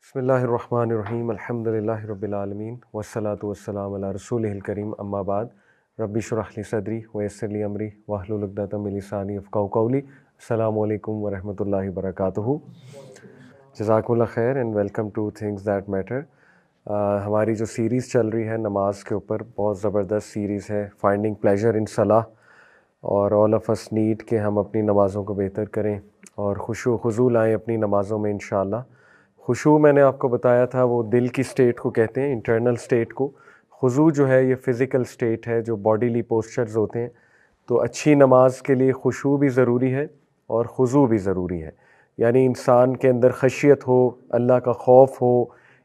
بسم اللہ الرحمن الرحیم الحمد للہ رب العالمین والصلاة والسلام علی رسولہ الکریم اما بعد رب اشرح لی صدری ویسر لی امری واحلل عقدۃ من لسانی یفقہوا قولی. السلام علیکم ورحمۃ اللہ وبرکاتہ. جزاکم اللہ خیر and welcome two things that matter. ہماری جو سیریز چل رہی ہے نماز کے اوپر، بہت زبردست سیریز ہے، فائنڈنگ پلیجر ان صلاح، اور آل آف اس نیڈ کہ ہم اپنی نمازوں کو بہتر کریں اور خشوع و خضوع لائیں اپنی نمازوں میں انشاءاللہ. خشوع میں نے آپ کو بتایا تھا وہ دل کی سٹیٹ کو کہتے ہیں، انٹرنل سٹیٹ کو. خضوع جو ہے یہ فزیکل سٹیٹ ہے، جو باڈیلی پوسچرز ہوتے ہیں. تو اچھی نماز کے لیے خشوع بھی ضروری ہے اور خضوع بھی ضروری ہے. یعنی انسان کے اندر خشیت ہو، اللہ کا خوف ہو،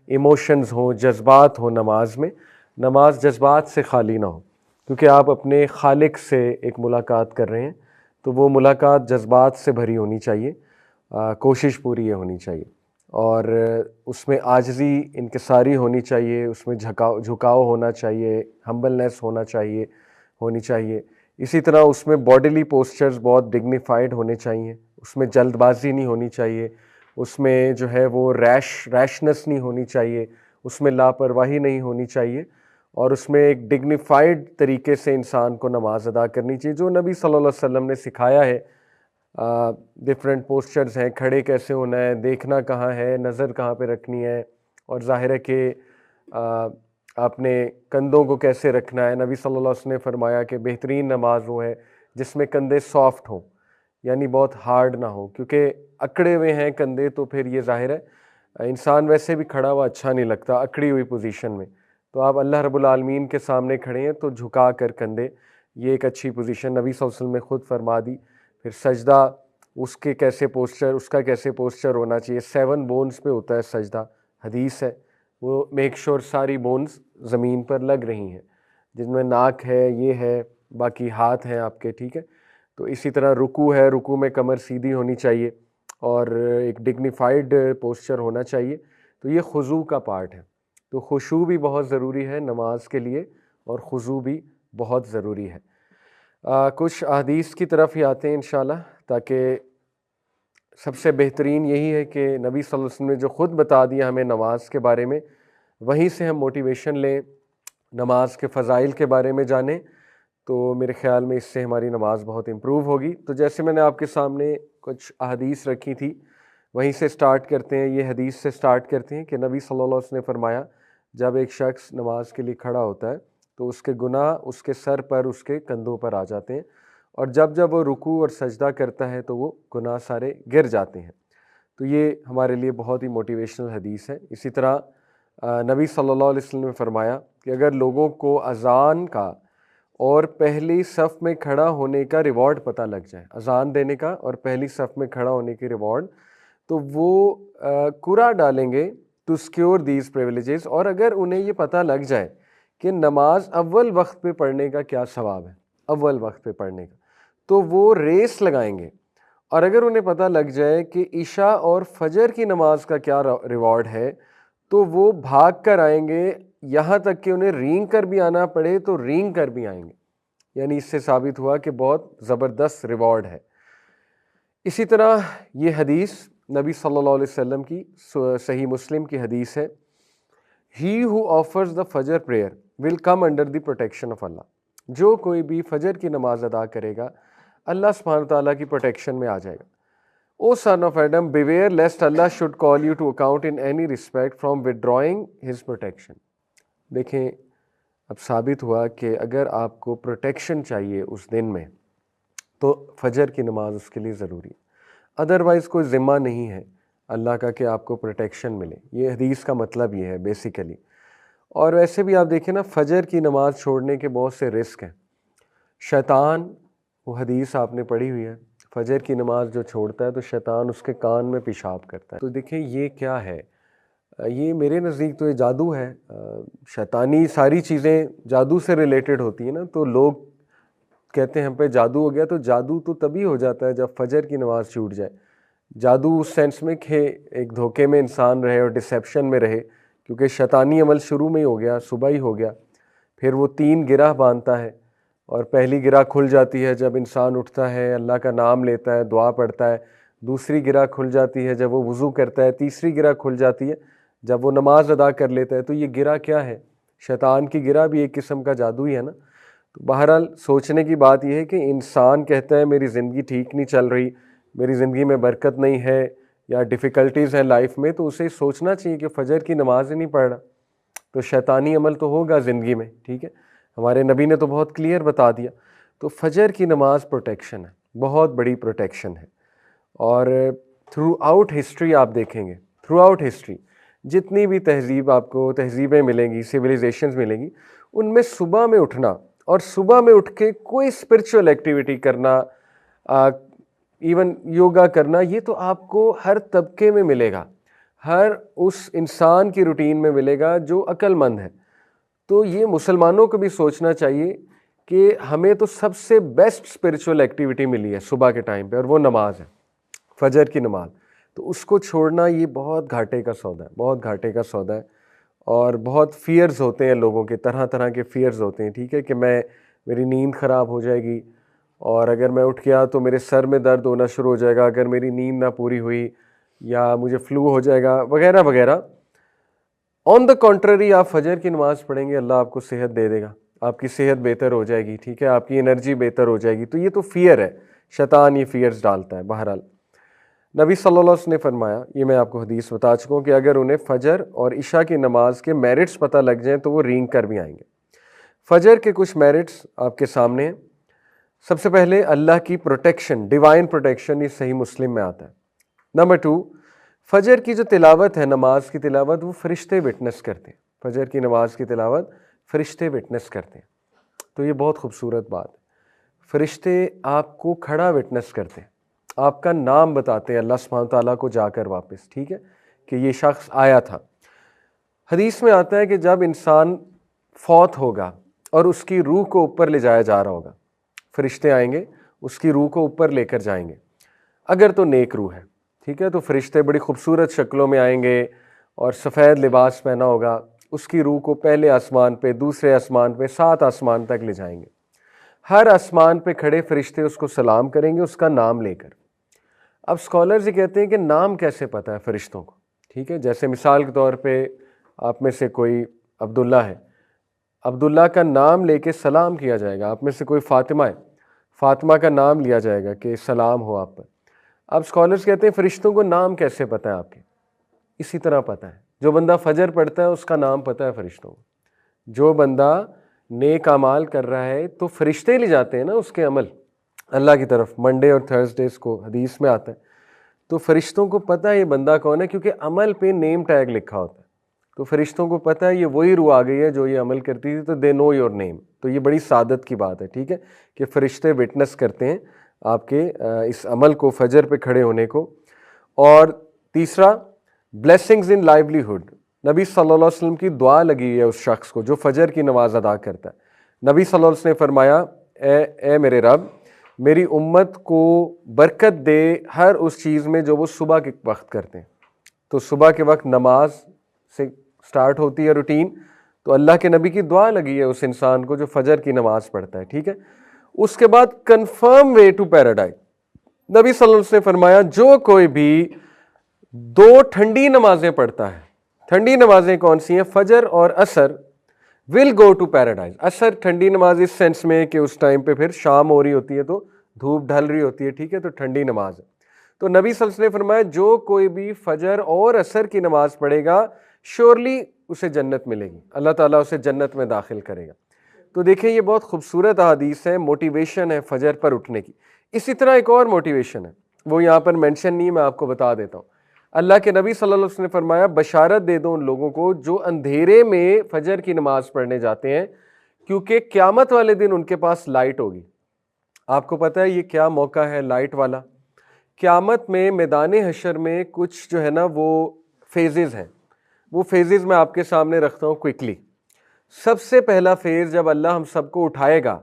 ایموشنز ہوں، جذبات ہوں نماز میں. نماز جذبات سے خالی نہ ہو، کیونکہ آپ اپنے خالق سے ایک ملاقات کر رہے ہیں، تو وہ ملاقات جذبات سے بھری ہونی چاہیے. کوشش پوری یہ ہونی چاہیے، اور اس میں عاجزی انکساری ہونی چاہیے، اس میں جھکاؤ ہونا چاہیے، ہمبلنس ہونی چاہیے. اسی طرح اس میں باڈیلی پوسچرز بہت ڈگنیفائڈ ہونے چاہیے، اس میں جلد بازی نہیں ہونی چاہیے، اس میں جو ہے وہ ریشنس نہیں ہونی چاہیے، اس میں لاپرواہی نہیں ہونی چاہیے، اور اس میں ایک ڈگنیفائڈ طریقے سے انسان کو نماز ادا کرنی چاہیے جو نبی صلی اللہ علیہ وسلم نے سکھایا ہے. ڈفرینٹ پوسچرز ہیں، کھڑے کیسے ہونا ہے، دیکھنا کہاں ہے، نظر کہاں پہ رکھنی ہے، اور ظاہر ہے کہ آپ نے کندھوں کو کیسے رکھنا ہے. نبی صلی اللہ علیہ وسلم نے فرمایا کہ بہترین نماز وہ ہے جس میں کندھے سافٹ ہوں، یعنی بہت ہارڈ نہ ہو، کیونکہ اکڑے ہوئے ہیں کندھے تو پھر یہ ظاہر ہے انسان ویسے بھی کھڑا ہوا اچھا نہیں لگتا اکڑی ہوئی پوزیشن میں. تو آپ اللہ رب العالمین کے سامنے کھڑے ہیں تو جھکا کر کندھے، یہ ایک اچھی پوزیشن نبی صلی اللہ علیہ وسلم نے خود فرما دی. پھر سجدہ، اس کا کیسے پوسچر ہونا چاہیے. 7 بونز پہ ہوتا ہے سجدہ، حدیث ہے. وہ میک شور ساری بونز زمین پر لگ رہی ہیں، جن میں ناک ہے، یہ ہے، باقی ہاتھ ہیں آپ کے، ٹھیک ہے. تو اسی طرح رکوع ہے، رکوع میں کمر سیدھی ہونی چاہیے اور ایک ڈگنیفائڈ پوسچر ہونا چاہیے. تو یہ خضوع کا پارٹ ہے. تو خشوع بھی بہت ضروری ہے نماز کے لیے، اور خضوع بھی بہت ضروری ہے. کچھ احادیث کی طرف ہی آتے ہیں انشاءاللہ، تاکہ سب سے بہترین یہی ہے کہ نبی صلی اللہ علیہ وسلم نے جو خود بتا دیا ہمیں نماز کے بارے میں، وہیں سے ہم موٹیویشن لیں، نماز کے فضائل کے بارے میں جانیں. تو میرے خیال میں اس سے ہماری نماز بہت امپروو ہوگی. تو جیسے میں نے آپ کے سامنے کچھ احادیث رکھی تھی، وہیں سے سٹارٹ کرتے ہیں. یہ حدیث سے سٹارٹ کرتے ہیں کہ نبی صلی اللہ علیہ وسلم نے فرمایا جب ایک شخص نماز کے لیے کھڑا ہوتا ہے تو اس کے گناہ اس کے سر پر، اس کے کندھوں پر آ جاتے ہیں، اور جب وہ رکوع اور سجدہ کرتا ہے تو وہ گناہ سارے گر جاتے ہیں. تو یہ ہمارے لیے بہت ہی موٹیویشنل حدیث ہے. اسی طرح نبی صلی اللہ علیہ وسلم نے فرمایا کہ اگر لوگوں کو اذان کا اور پہلی صف میں کھڑا ہونے کا ریوارڈ پتہ لگ جائے، اذان دینے کا اور پہلی صف میں کھڑا ہونے کے ریوارڈ، تو وہ قرعہ ڈالیں گے ٹو سیکیور دیز پریویلیجز. اور اگر انہیں یہ پتہ لگ جائے کہ نماز اول وقت پہ پڑھنے کا کیا ثواب ہے، اول وقت پہ پڑھنے کا، تو وہ ریس لگائیں گے. اور اگر انہیں پتہ لگ جائے کہ عشاء اور فجر کی نماز کا کیا ریوارڈ ہے، تو وہ بھاگ کر آئیں گے، یہاں تک کہ انہیں رینگ کر بھی آنا پڑے تو رینگ کر بھی آئیں گے. یعنی اس سے ثابت ہوا کہ بہت زبردست ریوارڈ ہے. اسی طرح یہ حدیث نبی صلی اللہ علیہ وسلم کی صحیح مسلم کی حدیث ہے، He who offers the فجر prayer will come under the protection of Allah. جو کوئی بھی فجر کی نماز ادا کرے گا اللہ سبحانہ تعالیٰ کی پروٹیکشن میں آ جائے گا. O son of Adam, beware lest Allah should call you to account in any respect from withdrawing his protection. دیکھیں اب ثابت ہوا کہ اگر آپ کو پروٹیکشن چاہیے اس دن میں تو فجر کی نماز اس کے لیے ضروری ہے. ادروائز کوئی ذمہ نہیں ہے اللہ کا کہ آپ کو پروٹیکشن ملے. یہ حدیث کا مطلب یہ ہے بیسیکلی. اور ویسے بھی آپ دیکھیں نا، فجر کی نماز چھوڑنے کے بہت سے رسک ہیں. شیطان، وہ حدیث آپ نے پڑھی ہوئی ہے، فجر کی نماز جو چھوڑتا ہے تو شیطان اس کے کان میں پیشاب کرتا ہے. تو دیکھیں یہ کیا ہے، یہ میرے نزدیک تو یہ جادو ہے. شیطانی ساری چیزیں جادو سے ریلیٹڈ ہوتی ہیں نا. تو لوگ کہتے ہیں ہم پہ جادو ہو گیا، تو جادو تو تبھی ہو جاتا ہے جب فجر کی نماز چھوٹ جائے. جادو اس سینس میں کہ ایک دھوکے میں انسان رہے اور ڈسیپشن میں رہے، کیونکہ شیطانی عمل شروع میں ہی ہو گیا، صبح ہی ہو گیا. پھر وہ 3 گرہ باندھتا ہے، اور پہلی گرہ کھل جاتی ہے جب انسان اٹھتا ہے، اللہ کا نام لیتا ہے، دعا پڑھتا ہے. دوسری گرہ کھل جاتی ہے جب وہ وضو کرتا ہے. تیسری گرہ کھل جاتی ہے جب وہ نماز ادا کر لیتا ہے تو یہ گرہ کیا ہے؟ شیطان کی گرہ بھی ایک قسم کا جادو ہی ہے نا۔ تو بہرحال سوچنے کی بات یہ ہے کہ انسان کہتا ہے میری زندگی ٹھیک نہیں چل رہی، میری زندگی میں برکت نہیں ہے یا ڈیفیکلٹیز ہیں لائف میں، تو اسے سوچنا چاہیے کہ فجر کی نماز ہی نہیں پڑھ رہا، تو شیطانی عمل تو ہوگا زندگی میں، ٹھیک ہے۔ ہمارے نبی نے تو بہت کلیئر بتا دیا۔ تو فجر کی نماز پروٹیکشن ہے، بہت بڑی پروٹیکشن ہے، اور تھرو آؤٹ ہسٹری آپ دیکھیں گے، تھرو آؤٹ ہسٹری جتنی بھی تہذیب آپ کو تہذیبیں ملیں گی، سویلائزیشنز ملیں گی، ان میں صبح میں اٹھنا اور صبح میں اٹھ کے کوئی اسپرچول ایکٹیویٹی کرنا، ایون یوگا کرنا، یہ تو آپ کو ہر طبقے میں ملے گا، ہر اس انسان کی روٹین میں ملے گا جو عقل مند ہے۔ تو یہ مسلمانوں کو بھی سوچنا چاہیے کہ ہمیں تو سب سے بیسٹ اسپرچول ایکٹیویٹی ملی ہے صبح کے ٹائم پہ، اور وہ نماز ہے، فجر کی نماز۔ تو اس کو چھوڑنا یہ بہت گھاٹے کا سودا ہے، بہت گھاٹے کا سودا ہے، اور بہت فیئرز ہوتے ہیں لوگوں کے، طرح طرح کے فیئرز ہوتے ہیں، ٹھیک ہے، کہ میری نیند خراب ہو جائے گی، اور اگر میں اٹھ گیا تو میرے سر میں درد ہونا شروع ہو جائے گا اگر میری نیند نہ پوری ہوئی، یا مجھے فلو ہو جائے گا وغیرہ وغیرہ۔ آن دا کنٹرری آپ فجر کی نماز پڑھیں گے، اللہ آپ کو صحت دے دے گا، آپ کی صحت بہتر ہو جائے گی، ٹھیک ہے، آپ کی انرجی بہتر ہو جائے گی۔ تو یہ تو فیئر ہے، شیطان یہ فیئرز ڈالتا ہے۔ بہرحال نبی صلی اللہ علیہ وسلم نے فرمایا، یہ میں آپ کو حدیث بتا چکا ہوں، کہ اگر انہیں فجر اور عشاء کی نماز کے میرٹس پتہ لگ جائیں تو وہ رینگ کر بھی آئیں گے۔ فجر کے کچھ میرٹس آپ کے سامنے ہیں۔ سب سے پہلے اللہ کی پروٹیکشن، ڈیوائن پروٹیکشن، یہ صحیح مسلم میں آتا ہے۔ نمبر 2، فجر کی جو تلاوت ہے، نماز کی تلاوت، وہ فرشتے وٹنس کرتے ہیں۔ فجر کی نماز کی تلاوت فرشتے وٹنس کرتے ہیں، تو یہ بہت خوبصورت بات ہے۔ فرشتے آپ کو کھڑا وٹنس کرتے ہیں، آپ کا نام بتاتے ہیں اللہ سبحانہ تعالیٰ کو جا کر واپس، ٹھیک ہے، کہ یہ شخص آیا تھا۔ حدیث میں آتا ہے کہ جب انسان فوت ہوگا اور اس کی روح کو اوپر لے جایا جا رہا ہوگا، فرشتے آئیں گے اس کی روح کو اوپر لے کر جائیں گے، اگر تو نیک روح ہے، ٹھیک ہے، تو فرشتے بڑی خوبصورت شکلوں میں آئیں گے اور سفید لباس پہنا ہوگا، اس کی روح کو پہلے آسمان پہ، دوسرے آسمان پہ، 7 آسمان تک لے جائیں گے۔ ہر آسمان پہ کھڑے فرشتے اس کو سلام کریں گے اس کا نام لے کر۔ اب اسکالرز یہ کہتے ہیں کہ نام کیسے پتہ ہے فرشتوں کو، ٹھیک ہے، جیسے مثال کے طور پہ آپ میں سے کوئی عبداللہ ہے، عبداللہ کا نام لے کے سلام کیا جائے گا۔ آپ میں سے کوئی فاطمہ ہے، فاطمہ کا نام لیا جائے گا کہ سلام ہو آپ پر۔ اب اسکالرز کہتے ہیں فرشتوں کو نام کیسے پتہ ہے آپ کے؟ اسی طرح پتہ ہے، جو بندہ فجر پڑھتا ہے اس کا نام پتہ ہے فرشتوں کو۔ جو بندہ نیک اعمال کر رہا ہے تو فرشتے لے جاتے ہیں نا اس کے عمل اللہ کی طرف، منڈے اور تھرسڈیز کو حدیث میں آتا ہے، تو فرشتوں کو پتہ ہے یہ بندہ کون ہے، کیونکہ عمل پہ نیم ٹیگ لکھا ہوتا ہے، تو فرشتوں کو پتہ ہے یہ وہی روح آ گئی ہے جو یہ عمل کرتی تھی، تو دے نو یور نیم۔ تو یہ بڑی سعادت کی بات ہے، ٹھیک ہے، کہ فرشتے وٹنس کرتے ہیں آپ کے اس عمل کو، فجر پہ کھڑے ہونے کو۔ اور تیسرا، بلیسنگز ان لائیولیہڈ، نبی صلی اللہ علیہ وسلم کی دعا لگی ہے اس شخص کو جو فجر کی نماز ادا کرتا ہے۔ نبی صلی اللہ علیہ وسلم نے فرمایا، اے میرے رب، میری امت کو برکت دے ہر اس چیز میں جو وہ صبح کے وقت کرتے ہیں۔ تو صبح کے وقت نماز سے سٹارٹ ہوتی ہے روٹین، تو اللہ کے نبی کی دعا لگی ہے اس انسان کو جو فجر کی نماز پڑھتا ہے، ٹھیک ہے۔ اس کے بعد کنفرم وے ٹو پیراڈائز، نبی صلی اللہ علیہ وسلم نے فرمایا جو کوئی بھی 2 ٹھنڈی نمازیں پڑھتا ہے، ٹھنڈی نمازیں کون سی ہیں؟ فجر اور عصر، ول گو ٹو پیراڈائز۔ عصر ٹھنڈی نماز اس سینس میں کہ اس ٹائم پہ پھر شام ہو رہی ہوتی ہے تو دھوپ ڈھل رہی ہوتی ہے، ٹھیک ہے، تو ٹھنڈی نماز ہے۔ تو نبی صلی اللہ علیہ وسلم نے فرمایا جو کوئی بھی فجر اور عصر کی نماز پڑھے گا شیورلی اسے جنت ملے گی، اللہ تعالیٰ اسے جنت میں داخل کرے گا۔ تو دیکھیں یہ بہت خوبصورت احادیث ہے، موٹیویشن ہے فجر پر اٹھنے کی۔ اسی طرح ایک اور موٹیویشن ہے، وہ یہاں پر مینشن نہیں، میں آپ کو بتا دیتا ہوں۔ اللہ کے نبی صلی اللہ علیہ وسلم نے فرمایا بشارت دے دو ان لوگوں کو جو اندھیرے میں فجر کی نماز پڑھنے جاتے ہیں، کیونکہ قیامت والے دن ان کے پاس لائٹ ہوگی۔ آپ کو پتہ ہے یہ کیا موقع ہے لائٹ والا؟ قیامت میں میدان حشر میں کچھ جو ہے نا وہ فیزز ہیں، وہ فیزز میں آپ کے سامنے رکھتا ہوں کوئکلی۔ سب سے پہلا فیز جب اللہ ہم سب کو اٹھائے گا،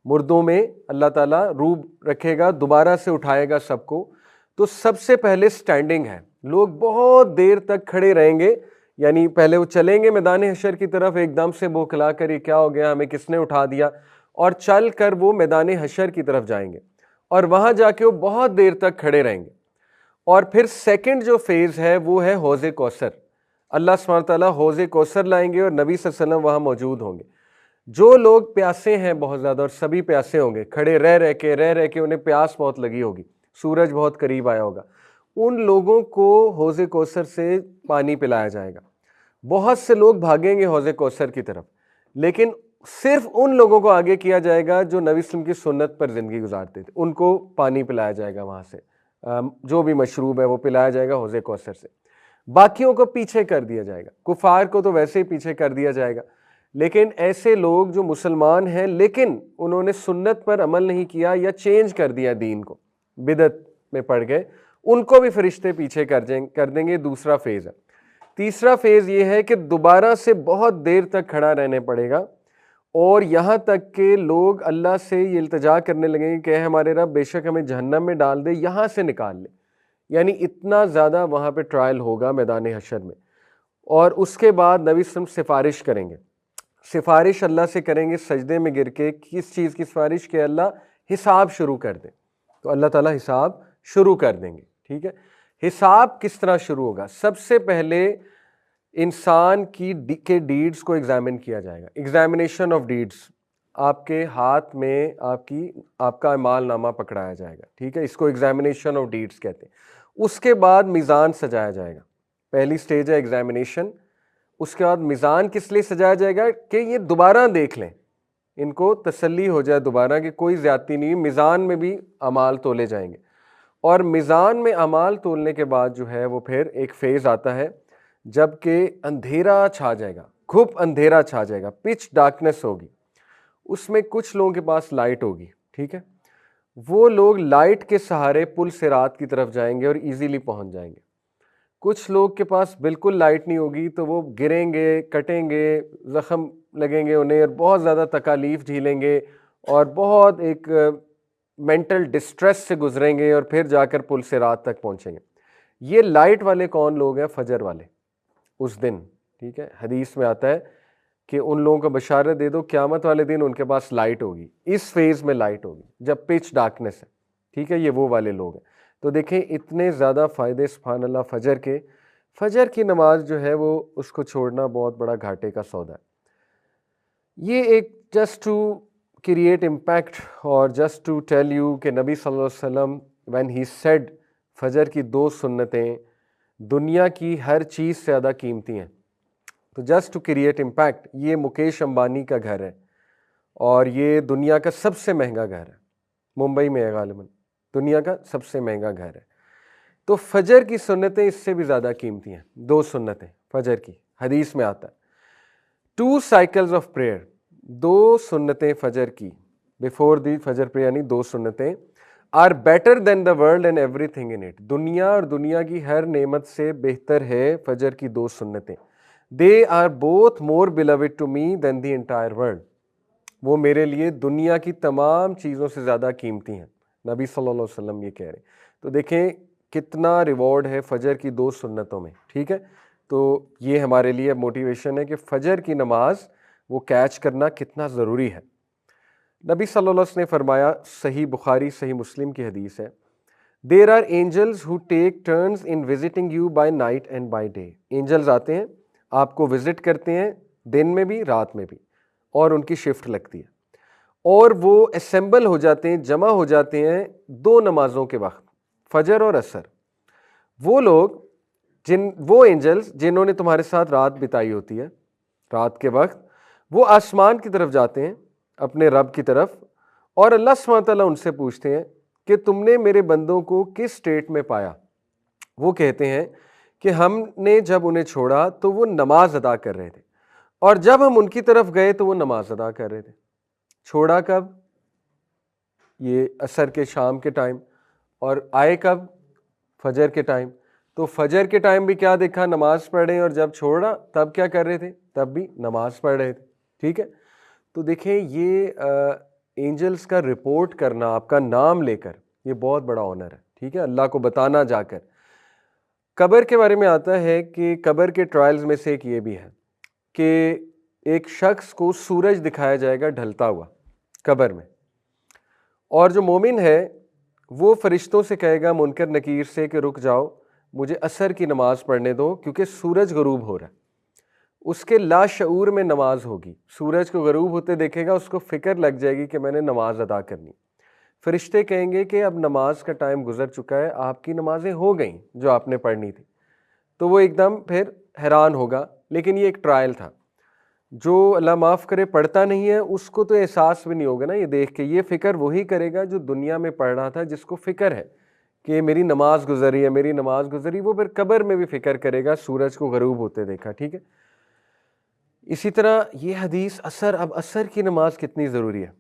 مردوں میں اللہ تعالیٰ روح رکھے گا، دوبارہ سے اٹھائے گا سب کو، تو سب سے پہلے سٹینڈنگ ہے، لوگ بہت دیر تک کھڑے رہیں گے، یعنی پہلے وہ چلیں گے میدان حشر کی طرف ایک دم سے بوکھلا کر یہ کیا ہو گیا، ہمیں کس نے اٹھا دیا، اور چل کر وہ میدان حشر کی طرف جائیں گے اور وہاں جا کے وہ بہت دیر تک کھڑے رہیں گے۔ اور پھر سیکنڈ جو فیز ہے وہ ہے حوض کوثر۔ اللہ سبحانہ تعالیٰ حوض کوثر لائیں گے اور نبی صلی اللہ علیہ وسلم وہاں موجود ہوں گے. جو لوگ پیاسے ہیں بہت زیادہ، اور سبھی پیاسے ہوں گے، کھڑے رہ رہ کے انہیں پیاس بہت لگی ہوگی، سورج بہت قریب آیا ہوگا، ان لوگوں کو حوض کوثر سے پانی پلایا جائے گا. بہت سے لوگ بھاگیں گے حوض کوثر کی طرف، لیکن صرف ان لوگوں کو آگے کیا جائے گا جو نبی صلی اللہ علیہ وسلم کی سنت پر زندگی گزارتے تھے. ان کو پانی پلایا جائے گا وہاں سے، جو بھی مشروب ہے وہ پلایا جائے گا حوض کوثر سے. باقیوں کو پیچھے کر دیا جائے گا. کفار کو تو ویسے ہی پیچھے کر دیا جائے گا، لیکن ایسے لوگ جو مسلمان ہیں لیکن انہوں نے سنت پر عمل نہیں کیا یا چینج کر دیا، دین کو بدعت میں پڑ گئے، ان کو بھی فرشتے پیچھے کر دیں گے. دوسرا فیز ہے. تیسرا فیز یہ ہے کہ دوبارہ سے بہت دیر تک کھڑا رہنے پڑے گا، اور یہاں تک کہ لوگ اللہ سے یہ التجا کرنے لگیں گے کہ اے ہمارے رب بے شک ہمیں جہنم میں ڈال دے، یہاں سے نکال لے. یعنی اتنا زیادہ وہاں پہ ٹرائل ہوگا میدان حشر میں. اور اس کے بعد نبی صلی اللہ علیہ وسلم سفارش کریں گے. سفارش اللہ سے کریں گے سجدے میں گر کے. کس چیز کی سفارش؟ کہ اللہ حساب شروع کر دے. تو اللہ تعالیٰ حساب شروع کر دیں گے. ٹھیک ہے. حساب کس طرح شروع ہوگا؟ سب سے پہلے انسان کے ڈیڈز کو ایگزامن کیا جائے گا. Examination of deeds. آپ کے ہاتھ میں آپ کا اعمال نامہ پکڑایا جائے گا. ٹھیک ہے. اس کو ایگزامینیشن آف ڈیڈز کہتے ہیں. اس کے بعد میزان سجایا جائے گا. پہلی سٹیج ہے ایگزامینیشن. اس کے بعد میزان کس لیے سجایا جائے گا؟ کہ یہ دوبارہ دیکھ لیں، ان کو تسلی ہو جائے دوبارہ کہ کوئی زیادتی نہیں. میزان میں بھی اعمال تولے جائیں گے، اور میزان میں اعمال تولنے کے بعد جو ہے وہ پھر ایک فیز آتا ہے جب کہ اندھیرا چھا جائے گا، گھپ اندھیرا چھا جائے گا، پچ ڈارکنیس ہوگی. اس میں کچھ لوگوں کے پاس لائٹ ہوگی. ٹھیک ہے. وہ لوگ لائٹ کے سہارے پل صراط کی طرف جائیں گے اور ایزیلی پہنچ جائیں گے. کچھ لوگ کے پاس بالکل لائٹ نہیں ہوگی تو وہ گریں گے، کٹیں گے، زخم لگیں گے انہیں، اور بہت زیادہ تکالیف جھیلیں گے، اور بہت ایک مینٹل ڈسٹریس سے گزریں گے، اور پھر جا کر پل صراط تک پہنچیں گے. یہ لائٹ والے کون لوگ ہیں؟ فجر والے اس دن. ٹھیک ہے. حدیث میں آتا ہے کہ ان لوگوں کو بشارت دے دو قیامت والے دن ان کے پاس لائٹ ہوگی. اس فیز میں لائٹ ہوگی جب پچ ڈارکنیس ہے. ٹھیک ہے. یہ وہ والے لوگ ہیں. تو دیکھیں اتنے زیادہ فائدے سبحان اللہ فجر کے. فجر کی نماز جو ہے وہ اس کو چھوڑنا بہت بڑا گھاٹے کا سودا ہے. یہ ایک جسٹ ٹو کریٹ امپیکٹ اور جسٹ ٹو ٹیل یو کہ نبی صلی اللہ علیہ وسلم when he said فجر کی 2 سنتیں دنیا کی ہر چیز سے زیادہ قیمتی ہیں. تو جسٹ ٹو کریٹ امپیکٹ، یہ مکیش امبانی کا گھر ہے اور یہ دنیا کا سب سے مہنگا گھر ہے. ممبئی میں ہے غالباً، دنیا کا سب سے مہنگا گھر ہے. تو فجر کی سنتیں اس سے بھی زیادہ قیمتی ہیں. 2 سنتیں فجر کی، حدیث میں آتا ہے. 2 cycles of prayer، 2 سنتیں فجر کی before the فجر prayer، یعنی 2 سنتیں are better than the world and everything in it. دنیا اور دنیا کی ہر نعمت سے بہتر ہے فجر کی 2 سنتیں. They are both more beloved to me than the entire world. وہ میرے لیے دنیا کی تمام چیزوں سے زیادہ قیمتی ہیں. نبی صلی اللہ علیہ وسلم یہ کہہ رہے. تو دیکھیں کتنا ریوارڈ ہے فجر کی 2 سنتوں میں. ٹھیک ہے. تو یہ ہمارے لیے موٹیویشن ہے کہ فجر کی نماز وہ کیچ کرنا کتنا ضروری ہے. نبی صلی اللہ علیہ وسلم نے فرمایا، صحیح بخاری صحیح مسلم کی حدیث ہے، There are angels who take turns in visiting you by night and by day. Angels آتے ہیں آپ کو وزٹ کرتے ہیں دن میں بھی رات میں بھی، اور ان کی شفٹ لگتی ہے، اور وہ اسمبل ہو جاتے ہیں، جمع ہو جاتے ہیں 2 نمازوں کے وقت، فجر اور عصر. وہ لوگ وہ اینجلز جنہوں نے تمہارے ساتھ رات بتائی ہوتی ہے، رات کے وقت وہ آسمان کی طرف جاتے ہیں اپنے رب کی طرف، اور اللہ سبحانہ تعالیٰ ان سے پوچھتے ہیں کہ تم نے میرے بندوں کو کس سٹیٹ میں پایا؟ وہ کہتے ہیں کہ ہم نے جب انہیں چھوڑا تو وہ نماز ادا کر رہے تھے، اور جب ہم ان کی طرف گئے تو وہ نماز ادا کر رہے تھے. چھوڑا کب؟ یہ عصر کے شام کے ٹائم. اور آئے کب؟ فجر کے ٹائم. تو فجر کے ٹائم بھی کیا دیکھا؟ نماز پڑھ رہے ہیں، اور جب چھوڑا تب کیا کر رہے تھے؟ تب بھی نماز پڑھ رہے تھے. ٹھیک ہے. تو دیکھیں یہ اینجلز کا رپورٹ کرنا آپ کا نام لے کر، یہ بہت بڑا آنر ہے. ٹھیک ہے. اللہ کو بتانا جا کر. قبر کے بارے میں آتا ہے کہ قبر کے ٹرائلز میں سے ایک یہ بھی ہے کہ ایک شخص کو سورج دکھایا جائے گا ڈھلتا ہوا قبر میں، اور جو مومن ہے وہ فرشتوں سے کہے گا منکر نکیر سے کہ رک جاؤ، مجھے عصر کی نماز پڑھنے دو کیونکہ سورج غروب ہو رہا ہے، اس کے لاشعور میں نماز ہوگی، سورج کو غروب ہوتے دیکھے گا، اس کو فکر لگ جائے گی کہ میں نے نماز ادا کرنی۔ فرشتے کہیں گے کہ اب نماز کا ٹائم گزر چکا ہے، آپ کی نمازیں ہو گئیں جو آپ نے پڑھنی تھی۔ تو وہ ایک دم پھر حیران ہوگا، لیکن یہ ایک ٹرائل تھا۔ جو اللہ معاف کرے پڑھتا نہیں ہے اس کو تو احساس بھی نہیں ہوگا نا یہ دیکھ کے، یہ فکر وہی کرے گا جو دنیا میں پڑھ رہا تھا، جس کو فکر ہے کہ میری نماز گزری ہے، میری نماز گزری، وہ پھر قبر میں بھی فکر کرے گا سورج کو غروب ہوتے دیکھا، ٹھیک ہے۔ اسی طرح یہ حدیث اب عصر کی نماز کتنی ضروری ہے۔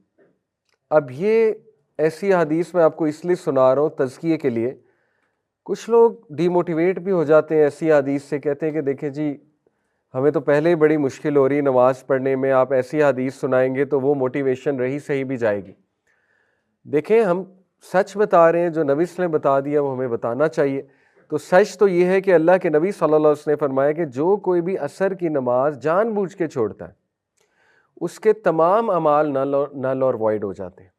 اب یہ ایسی حدیث میں آپ کو اس لیے سنا رہا ہوں تزکیے کے لیے، کچھ لوگ ڈی موٹیویٹ بھی ہو جاتے ہیں ایسی حدیث سے، کہتے ہیں کہ دیکھیں جی ہمیں تو پہلے ہی بڑی مشکل ہو رہی ہے نماز پڑھنے میں، آپ ایسی حدیث سنائیں گے تو وہ موٹیویشن رہی صحیح بھی جائے گی۔ دیکھیں ہم سچ بتا رہے ہیں، جو نبی صلی اللہ علیہ وسلم نے بتا دیا وہ ہمیں بتانا چاہیے۔ تو سچ تو یہ ہے کہ اللہ کے نبی صلی اللہ علیہ وسلم نے فرمایا کہ جو کوئی بھی عصر کی نماز جان بوجھ کے چھوڑتا ہے اس کے تمام اعمال نل اور وائڈ ہو جاتے ہیں،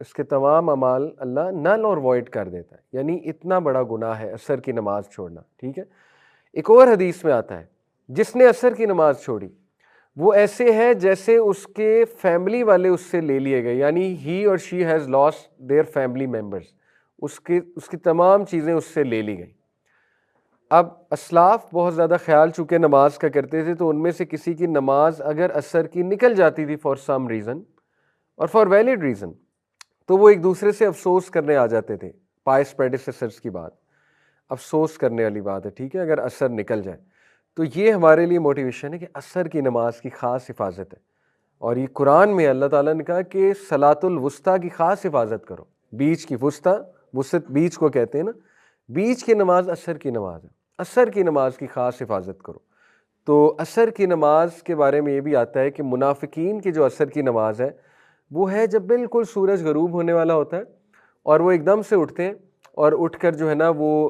اس کے تمام اعمال اللہ نل اور وائڈ کر دیتا ہے، یعنی اتنا بڑا گناہ ہے عصر کی نماز چھوڑنا، ٹھیک ہے۔ ایک اور حدیث میں آتا ہے جس نے عصر کی نماز چھوڑی وہ ایسے ہے جیسے اس کے فیملی والے اس سے لے لیے گئے، یعنی ہی اور she has lost their family members, اس کی تمام چیزیں اس سے لے لی گئیں۔ اب اسلاف بہت زیادہ خیال چونکہ نماز کا کرتے تھے، تو ان میں سے کسی کی نماز اگر عصر کی نکل جاتی تھی فار سم ریزن اور فار ویلڈ ریزن، تو وہ ایک دوسرے سے افسوس کرنے آ جاتے تھے۔ پائس پریڈیسیسرز کی بات، افسوس کرنے والی بات ہے، ٹھیک ہے، اگر عصر نکل جائے تو یہ ہمارے لیے موٹیویشن ہے کہ عصر کی نماز کی خاص حفاظت ہے۔ اور یہ قرآن میں اللہ تعالیٰ نے کہا کہ صلاۃ الوسطیٰ کی خاص حفاظت کرو، بیچ کی، وسط بیچ کو کہتے ہیں نا، بیچ کی نماز عصر کی نماز ہے، عصر کی نماز کی خاص حفاظت کرو۔ تو عصر کی نماز کے بارے میں یہ بھی آتا ہے کہ منافقین کی جو عصر کی نماز ہے وہ ہے جب بالکل سورج غروب ہونے والا ہوتا ہے اور وہ ایک دم سے اٹھتے ہیں اور اٹھ کر جو ہے نا وہ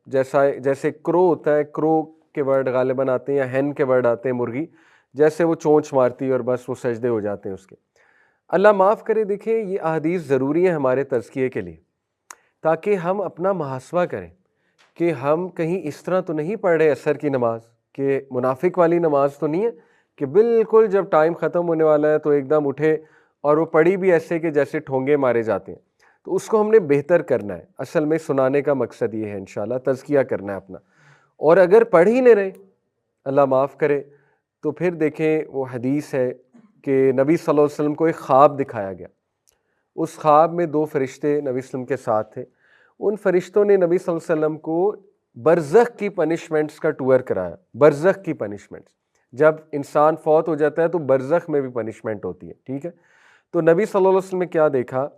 جیسے کرو ہوتا ہے، کرو کے ورڈ غالباً آتے ہیں یا ہین کے ورڈ آتے ہیں مرغی، جیسے وہ چونچ مارتی ہے اور بس وہ سجدے ہو جاتے ہیں اس کے۔ اللہ معاف کرے، دیکھیں یہ احادیث ضروری ہے ہمارے تزکیے کے لیے تاکہ ہم اپنا محاسبہ کریں کہ ہم کہیں اس طرح تو نہیں پڑھ رہے عصر کی نماز کہ منافق والی نماز تو نہیں ہے کہ بالکل جب ٹائم ختم ہونے والا ہے تو ایک دم اٹھے اور وہ پڑھی بھی ایسے کہ جیسے ٹھونگے مارے جاتے ہیں۔ تو اس کو ہم نے بہتر کرنا ہے، اصل میں سنانے کا مقصد یہ ہے انشاءاللہ تزکیہ کرنا ہے اپنا۔ اور اگر پڑھ ہی نہیں رہے اللہ معاف کرے تو پھر دیکھیں وہ حدیث ہے کہ نبی صلی اللہ علیہ وسلم کو ایک خواب دکھایا گیا، اس خواب میں 2 فرشتے نبی صلی اللہ علیہ وسلم کے ساتھ تھے، ان فرشتوں نے نبی صلی اللہ علیہ وسلم کو برزخ کی پنشمنٹس کا ٹور کرایا۔ برزخ کی پنشمنٹس، جب انسان فوت ہو جاتا ہے تو برزخ میں بھی پنشمنٹ ہوتی ہے، ٹھیک ہے۔ تو نبی صلی اللہ علیہ وسلم نے کیا دیکھا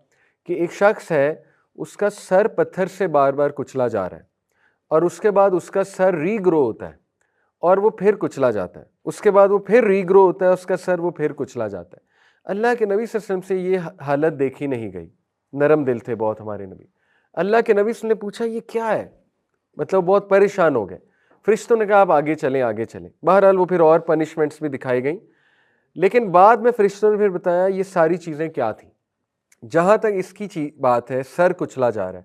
کہ ایک شخص ہے، اس کا سر پتھر سے بار بار کچلا جا رہا ہے اور اس کے بعد اس کا سر ری گرو ہوتا ہے اور وہ پھر کچلا جاتا ہے، اس کے بعد وہ پھر ری گرو ہوتا ہے، اس کا سر وہ پھر کچلا جاتا ہے۔ اللہ کے نبی صلی اللہ علیہ وسلم سے یہ حالت دیکھی نہیں گئی، نرم دل تھے بہت ہمارے نبی۔ اللہ کے نبی صلی اللہ علیہ وسلم نے پوچھا یہ کیا ہے، مطلب بہت پریشان ہو گئے۔ فرشتوں نے کہا آپ آگے چلیں آگے چلیں۔ بہرحال وہ پھر اور پنشمنٹس بھی دکھائی گئیں، لیکن بعد میں فرشتوں نے پھر بتایا یہ ساری چیزیں کیا تھیں۔ جہاں تک اس کی بات ہے سر کچلا جا رہا ہے،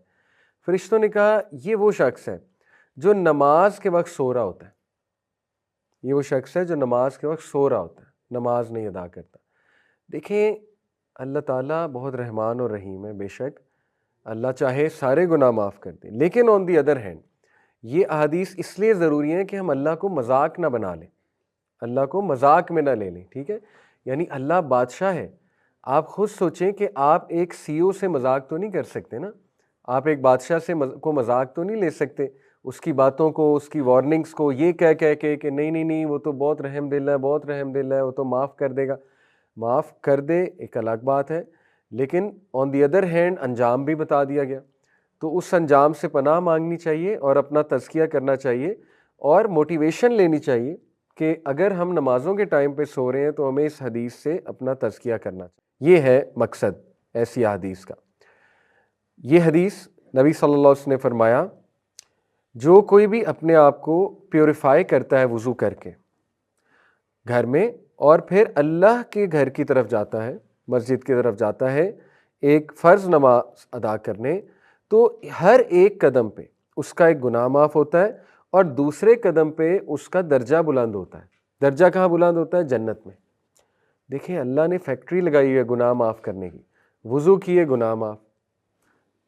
فرشتوں نے کہا یہ وہ شخص ہے جو نماز کے وقت سو رہا ہوتا ہے، یہ وہ شخص ہے جو نماز کے وقت سو رہا ہوتا ہے، نماز نہیں ادا کرتا۔ دیکھیں اللہ تعالیٰ بہت رحمان اور رحیم ہے، بے شک اللہ چاہے سارے گناہ معاف کر دیں، لیکن آن دی ادر ہینڈ یہ احادیث اس لیے ضروری ہیں کہ ہم اللہ کو مذاق نہ بنا لیں، اللہ کو مذاق میں نہ لے لیں، ٹھیک ہے۔ یعنی اللہ بادشاہ ہے، آپ خود سوچیں کہ آپ ایک سی او سے مذاق تو نہیں کر سکتے نا، آپ ایک بادشاہ سے کو مذاق تو نہیں لے سکتے، اس کی باتوں کو، اس کی وارننگز کو یہ کہہ کے کہ نہیں وہ تو بہت رحم دل ہے، بہت رحم دل ہے، وہ تو معاف کر دے گا۔ معاف کر دے ایک الگ بات ہے، لیکن آن دی ادر ہینڈ انجام بھی بتا دیا گیا، تو اس انجام سے پناہ مانگنی چاہیے اور اپنا تزکیہ کرنا چاہیے اور موٹیویشن لینی چاہیے کہ اگر ہم نمازوں کے ٹائم پہ سو رہے ہیں تو ہمیں اس حدیث سے اپنا تزکیہ کرنا چاہیے۔ یہ ہے مقصد ایسی حدیث کا۔ یہ حدیث نبی صلی اللہ علیہ وسلم نے فرمایا جو کوئی بھی اپنے آپ کو پیوریفائی کرتا ہے وضو کر کے گھر میں اور پھر اللہ کے گھر کی طرف جاتا ہے، مسجد کی طرف جاتا ہے ایک فرض نماز ادا کرنے، تو ہر ایک قدم پہ اس کا ایک گناہ معاف ہوتا ہے، اور دوسرے قدم پہ اس کا درجہ بلند ہوتا ہے۔ درجہ کہاں بلند ہوتا ہے؟ جنت میں۔ دیکھیں اللہ نے فیکٹری لگائی ہے گناہ معاف کرنے کی، وضو کیے گناہ معاف،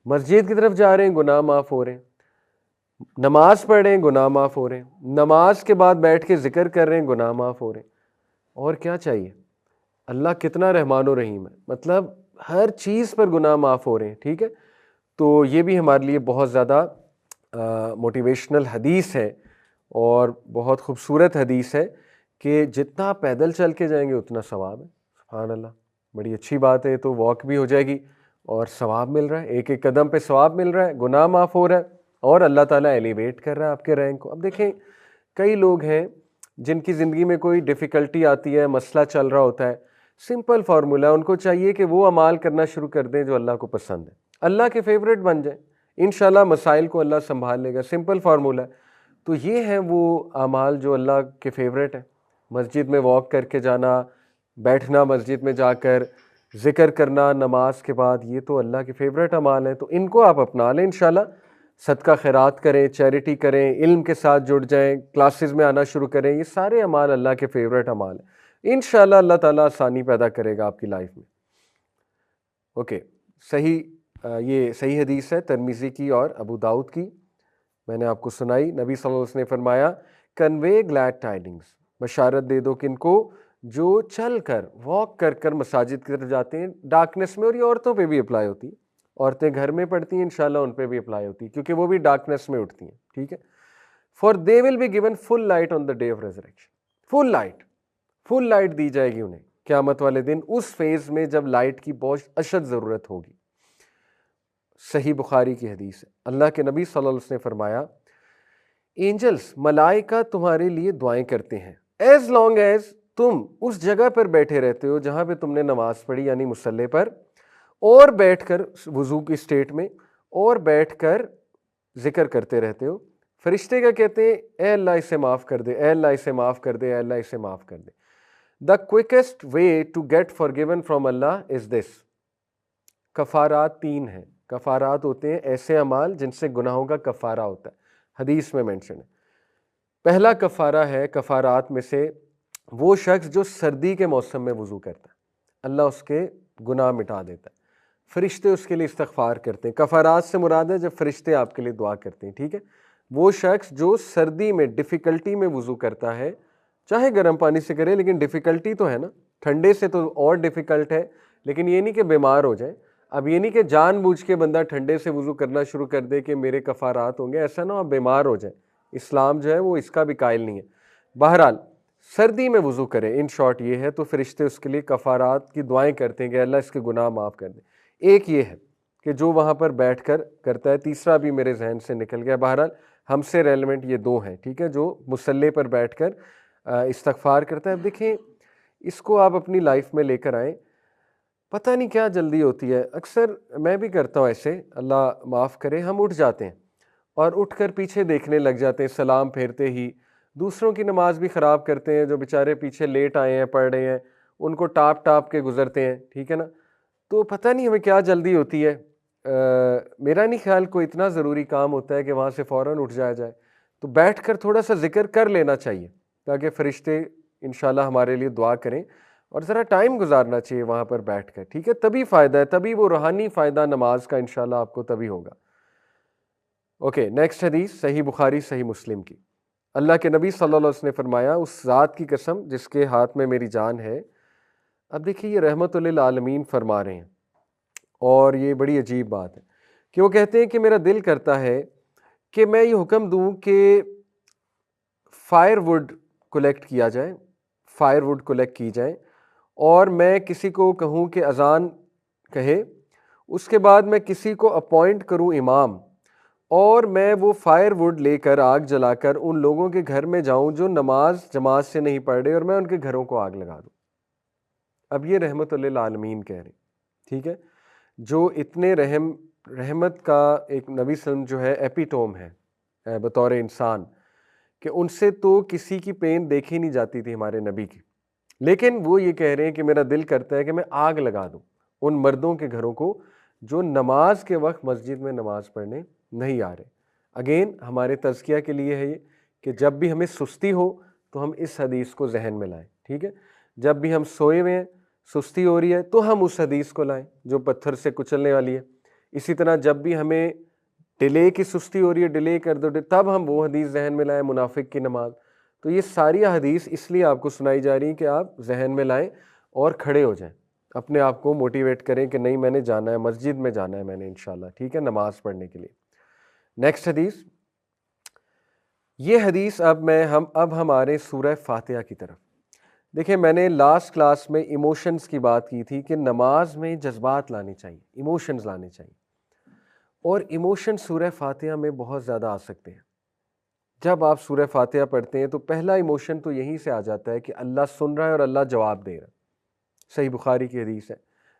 مسجد کی طرف جا رہے ہیں گناہ معاف ہو رہے ہیں، نماز پڑھ رہے ہیں گناہ معاف ہو رہے ہیں، نماز کے بعد بیٹھ کے ذکر کر رہے ہیں گناہ معاف ہو رہے ہیں، اور کیا چاہیے؟ اللہ کتنا رحمان و رحیم ہے، مطلب ہر چیز پر گناہ معاف ہو رہے ہیں، ٹھیک ہے؟ تو یہ بھی ہمارے لیے بہت زیادہ موٹیویشنل حدیث ہے اور بہت خوبصورت حدیث ہے کہ جتنا پیدل چل کے جائیں گے اتنا ثواب ہے۔ سبحان اللہ، بڑی اچھی بات ہے، تو واک بھی ہو جائے گی اور ثواب مل رہا ہے، ایک ایک قدم پہ ثواب مل رہا ہے، گناہ معاف ہو رہا ہے، اور اللہ تعالیٰ ایلیویٹ کر رہا ہے آپ کے رینک کو۔ اب دیکھیں کئی لوگ ہیں جن کی زندگی میں کوئی ڈیفیکلٹی آتی ہے، مسئلہ چل رہا ہوتا ہے، سمپل فارمولا، ان کو چاہیے کہ وہ اعمال کرنا شروع کر دیں جو اللہ کو پسند ہے، اللہ کے فیورٹ بن جائیں، انشاءاللہ مسائل کو اللہ سنبھال لے گا، سمپل فارمولا ہے۔ تو یہ ہیں وہ اعمال جو اللہ کے فیورٹ ہیں، مسجد میں واک کر کے جانا، بیٹھنا مسجد میں جا کر، ذکر کرنا نماز کے بعد، یہ تو اللہ کے فیورٹ اعمال ہیں، تو ان کو آپ اپنا لیں انشاءاللہ۔ صدقہ خیرات کریں، چیریٹی کریں، علم کے ساتھ جڑ جائیں، کلاسز میں آنا شروع کریں، یہ سارے اعمال اللہ کے فیورٹ اعمال ہیں، انشاءاللہ اللہ تعالیٰ آسانی پیدا کرے گا آپ کی لائف میں۔ اوکے، یہ صحیح حدیث ہے ترمذی کی اور ابو داؤد کی، میں نے آپ کو سنائی۔ نبی صلی اللہ علیہ وسلم نے فرمایا کنوے گلیڈ ٹائڈنگز، بشارت دے دو کن کو؟ جو چل کر واک کر کر مساجد کی طرف جاتے ہیں ڈارکنیس میں، اور یہ عورتوں پہ بھی اپلائی ہوتی ہے، عورتیں گھر میں پڑھتی ہیں انشاءاللہ ان پہ بھی اپلائی ہوتی ہے کیونکہ وہ بھی ڈارکنیس میں اٹھتی ہیں، ٹھیک ہے؟ For they will be given full light on the day of resurrection, full light دی جائے گی انہیں قیامت والے دن، اس فیز میں جب لائٹ کی بہت اشد ضرورت ہوگی۔ صحیح بخاری کی حدیث ہے، اللہ کے نبی صلی اللہ علیہ وسلم نے فرمایا اینجلز، ملائکہ تمہارے لیے دعائیں کرتے ہیں ایز لانگ ایز تم اس جگہ پر بیٹھے رہتے ہو جہاں پہ تم نے نماز پڑھی، یعنی مصلی پر، اور بیٹھ کر وضو کی اسٹیٹ میں، اور بیٹھ کر ذکر کرتے رہتے ہو۔ فرشتے کیا کہتے ہیں؟ اے اللہ اسے معاف کر دے، اے اللہ اسے معاف کر دے، اے اللہ اسے معاف کر دے۔ دا quickest way to get فارگیون from اللہ از دس۔ کفارات 3 ہیں، کفارات ہوتے ہیں ایسے اعمال جن سے گناہوں کا کفارہ ہوتا ہے، حدیث میں مینشن ہے۔ پہلا کفارہ ہے کفارات میں سے وہ شخص جو سردی کے موسم میں وضو کرتا ہے، اللہ اس کے گناہ مٹا دیتا ہے، فرشتے اس کے لیے استغفار کرتے ہیں۔ کفارات سے مراد ہے جب فرشتے آپ کے لیے دعا کرتے ہیں، ٹھیک ہے؟ وہ شخص جو سردی میں ڈیفیکلٹی میں وضو کرتا ہے، چاہے گرم پانی سے کرے لیکن ڈیفیکلٹی تو ہے نا، ٹھنڈے سے تو اور ڈیفیکلٹ ہے، لیکن یہ نہیں کہ بیمار ہو جائے۔ اب یہ نہیں کہ جان بوجھ کے بندہ ٹھنڈے سے وضو کرنا شروع کر دے کہ میرے کفارات ہوں گے، ایسا نہ ہو آپ بیمار ہو جائیں، اسلام جو ہے وہ اس کا بھی قائل نہیں ہے۔ بہرحال سردی میں وضو کرے، ان شارٹ یہ ہے، تو فرشتے اس کے لیے کفارات کی دعائیں کرتے ہیں کہ اللہ اس کے گناہ معاف کر دے۔ ایک یہ ہے کہ جو وہاں پر بیٹھ کر کرتا ہے، تیسرا بھی میرے ذہن سے نکل گیا، بہرحال ہم سے ریلیونٹ یہ 2 ہیں، ٹھیک ہے؟ جو مصلی پر بیٹھ کر استغفار کرتا ہے۔ اب دیکھیں اس کو آپ اپنی لائف میں لے کر آئیں، پتہ نہیں کیا جلدی ہوتی ہے، اکثر میں بھی کرتا ہوں ایسے، اللہ معاف کرے، ہم اٹھ جاتے ہیں اور اٹھ کر پیچھے دیکھنے لگ جاتے ہیں، سلام پھیرتے ہی دوسروں کی نماز بھی خراب کرتے ہیں، جو بیچارے پیچھے لیٹ آئے ہیں پڑھ رہے ہیں ان کو ٹاپ کے گزرتے ہیں، ٹھیک ہے نا؟ تو پتہ نہیں ہمیں کیا جلدی ہوتی ہے۔ میرا نہیں خیال کوئی اتنا ضروری کام ہوتا ہے کہ وہاں سے فوراً اٹھ جایا جائے، تو بیٹھ کر تھوڑا سا ذکر کر لینا چاہیے تاکہ فرشتے انشاءاللہ ہمارے لیے دعا کریں، اور ذرا ٹائم گزارنا چاہیے وہاں پر بیٹھ کر، ٹھیک ہے؟ تبھی فائدہ ہے، تبھی وہ روحانی فائدہ نماز کا انشاءاللہ آپ کو تبھی ہوگا۔ اوکے، نیکسٹ حدیث صحیح بخاری صحیح مسلم کی، اللہ کے نبی صلی اللہ علیہ وسلم نے فرمایا اس ذات کی قسم جس کے ہاتھ میں میری جان ہے۔ اب دیکھیے یہ رحمت للعالمین فرما رہے ہیں، اور یہ بڑی عجیب بات ہے کہ وہ کہتے ہیں کہ میرا دل کرتا ہے کہ میں یہ حکم دوں کہ فائر ووڈ کلیکٹ کیا جائے، فائر ووڈ کلیکٹ کی جائے، اور میں کسی کو کہوں کہ اذان کہے، اس کے بعد میں کسی کو اپوائنٹ کروں امام، اور میں وہ فائر ووڈ لے کر آگ جلا کر ان لوگوں کے گھر میں جاؤں جو نماز جماعت سے نہیں پڑھ رہے، اور میں ان کے گھروں کو آگ لگا دوں۔ اب یہ رحمت للعالمین کہہ رہے، ٹھیک ہے؟ جو اتنے رحمت کا ایک نبی صلی اللہ علیہ وسلم جو ہے ایپیٹوم ہے بطور انسان، کہ ان سے تو کسی کی پین دیکھی نہیں جاتی تھی ہمارے نبی کی، لیکن وہ یہ کہہ رہے ہیں کہ میرا دل کرتا ہے کہ میں آگ لگا دوں ان مردوں کے گھروں کو جو نماز کے وقت مسجد میں نماز پڑھنے نہیں آ رہے۔ اگین ہمارے تزکیہ کے لیے ہے یہ کہ جب بھی ہمیں سستی ہو تو ہم اس حدیث کو ذہن میں لائیں، ٹھیک ہے؟ جب بھی ہم سوئے ہوئے ہیں، سستی ہو رہی ہے، تو ہم اس حدیث کو لائیں جو پتھر سے کچلنے والی ہے۔ اسی طرح جب بھی ہمیں ڈیلے کی سستی ہو رہی ہے، ڈیلے کر دو، تب ہم وہ حدیث ذہن میں لائیں، منافق کی نماز۔ تو یہ ساری حدیث اس لیے آپ کو سنائی جا رہی ہیں کہ آپ ذہن میں لائیں اور کھڑے ہو جائیں، اپنے آپ کو موٹیویٹ کریں کہ نہیں میں نے جانا ہے، مسجد میں جانا ہے میں نے انشاءاللہ، ٹھیک ہے، نماز پڑھنے کے لیے۔ نیکسٹ حدیث، یہ حدیث اب ہم آ رہے ہیں سورہ فاتحہ کی طرف۔ دیکھیں میں نے لاسٹ کلاس میں ایموشنز کی بات کی تھی کہ نماز میں جذبات لانے چاہیے، ایموشنز لانے چاہیے، اور ایموشن سورہ فاتحہ میں بہت زیادہ آ سکتے ہیں۔ جب آپ سورہ فاتحہ پڑھتے ہیں تو پہلا ایموشن تو یہیں سے آ جاتا ہے کہ اللہ سن رہا ہے اور اللہ جواب دے رہا ہے۔ صحیح بخاری کی حدیث ہے،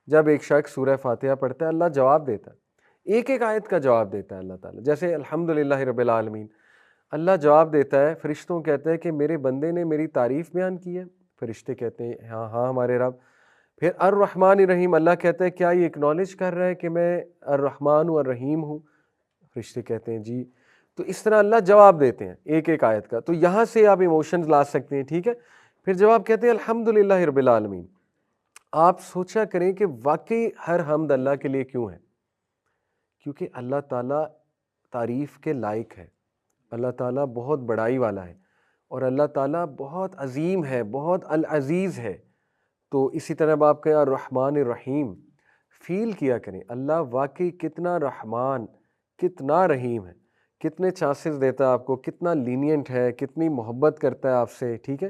جب ایک شخص سورہ فاتحہ پڑھتا ہے اللہ جواب دیتا ہے، ایک ایک آیت کا جواب دیتا ہے اللہ تعالیٰ۔ جیسے الحمدللہ رب العالمین، اللہ جواب دیتا ہے، فرشتوں کہتے ہیں کہ میرے بندے نے میری تعریف بیان کی ہے، فرشتے کہتے ہیں ہاں ہاں ہمارے رب۔ پھر الرحمن الرحیم، اللہ کہتا ہے کیا یہ اکنالج کر رہا ہے کہ میں الرحمن ہوں الرحیم ہوں؟ فرشتے کہتے ہیں جی۔ تو اس طرح اللہ جواب دیتے ہیں ایک ایک آیت کا، تو یہاں سے آپ ایموشنز لا سکتے ہیں، ٹھیک ہے۔ پھر جب آپ کہتے ہیں الحمدللہ رب العالمین، آپ سوچا کریں کہ واقعی ہر حمد اللہ کے لیے کیوں ہے؟ کیونکہ اللہ تعالیٰ تعریف کے لائق ہے، اللہ تعالیٰ بہت بڑائی والا ہے، اور اللہ تعالیٰ بہت عظیم ہے، بہت العزیز ہے۔ تو اسی طرح آپ کہیں الرحمن الرحیم، فیل کیا کریں اللہ واقعی کتنا رحمان، کتنا رحیم ہے، کتنے چانسز دیتا ہے آپ کو، کتنا لینینٹ ہے، کتنی محبت کرتا ہے آپ سے، ٹھیک ہے۔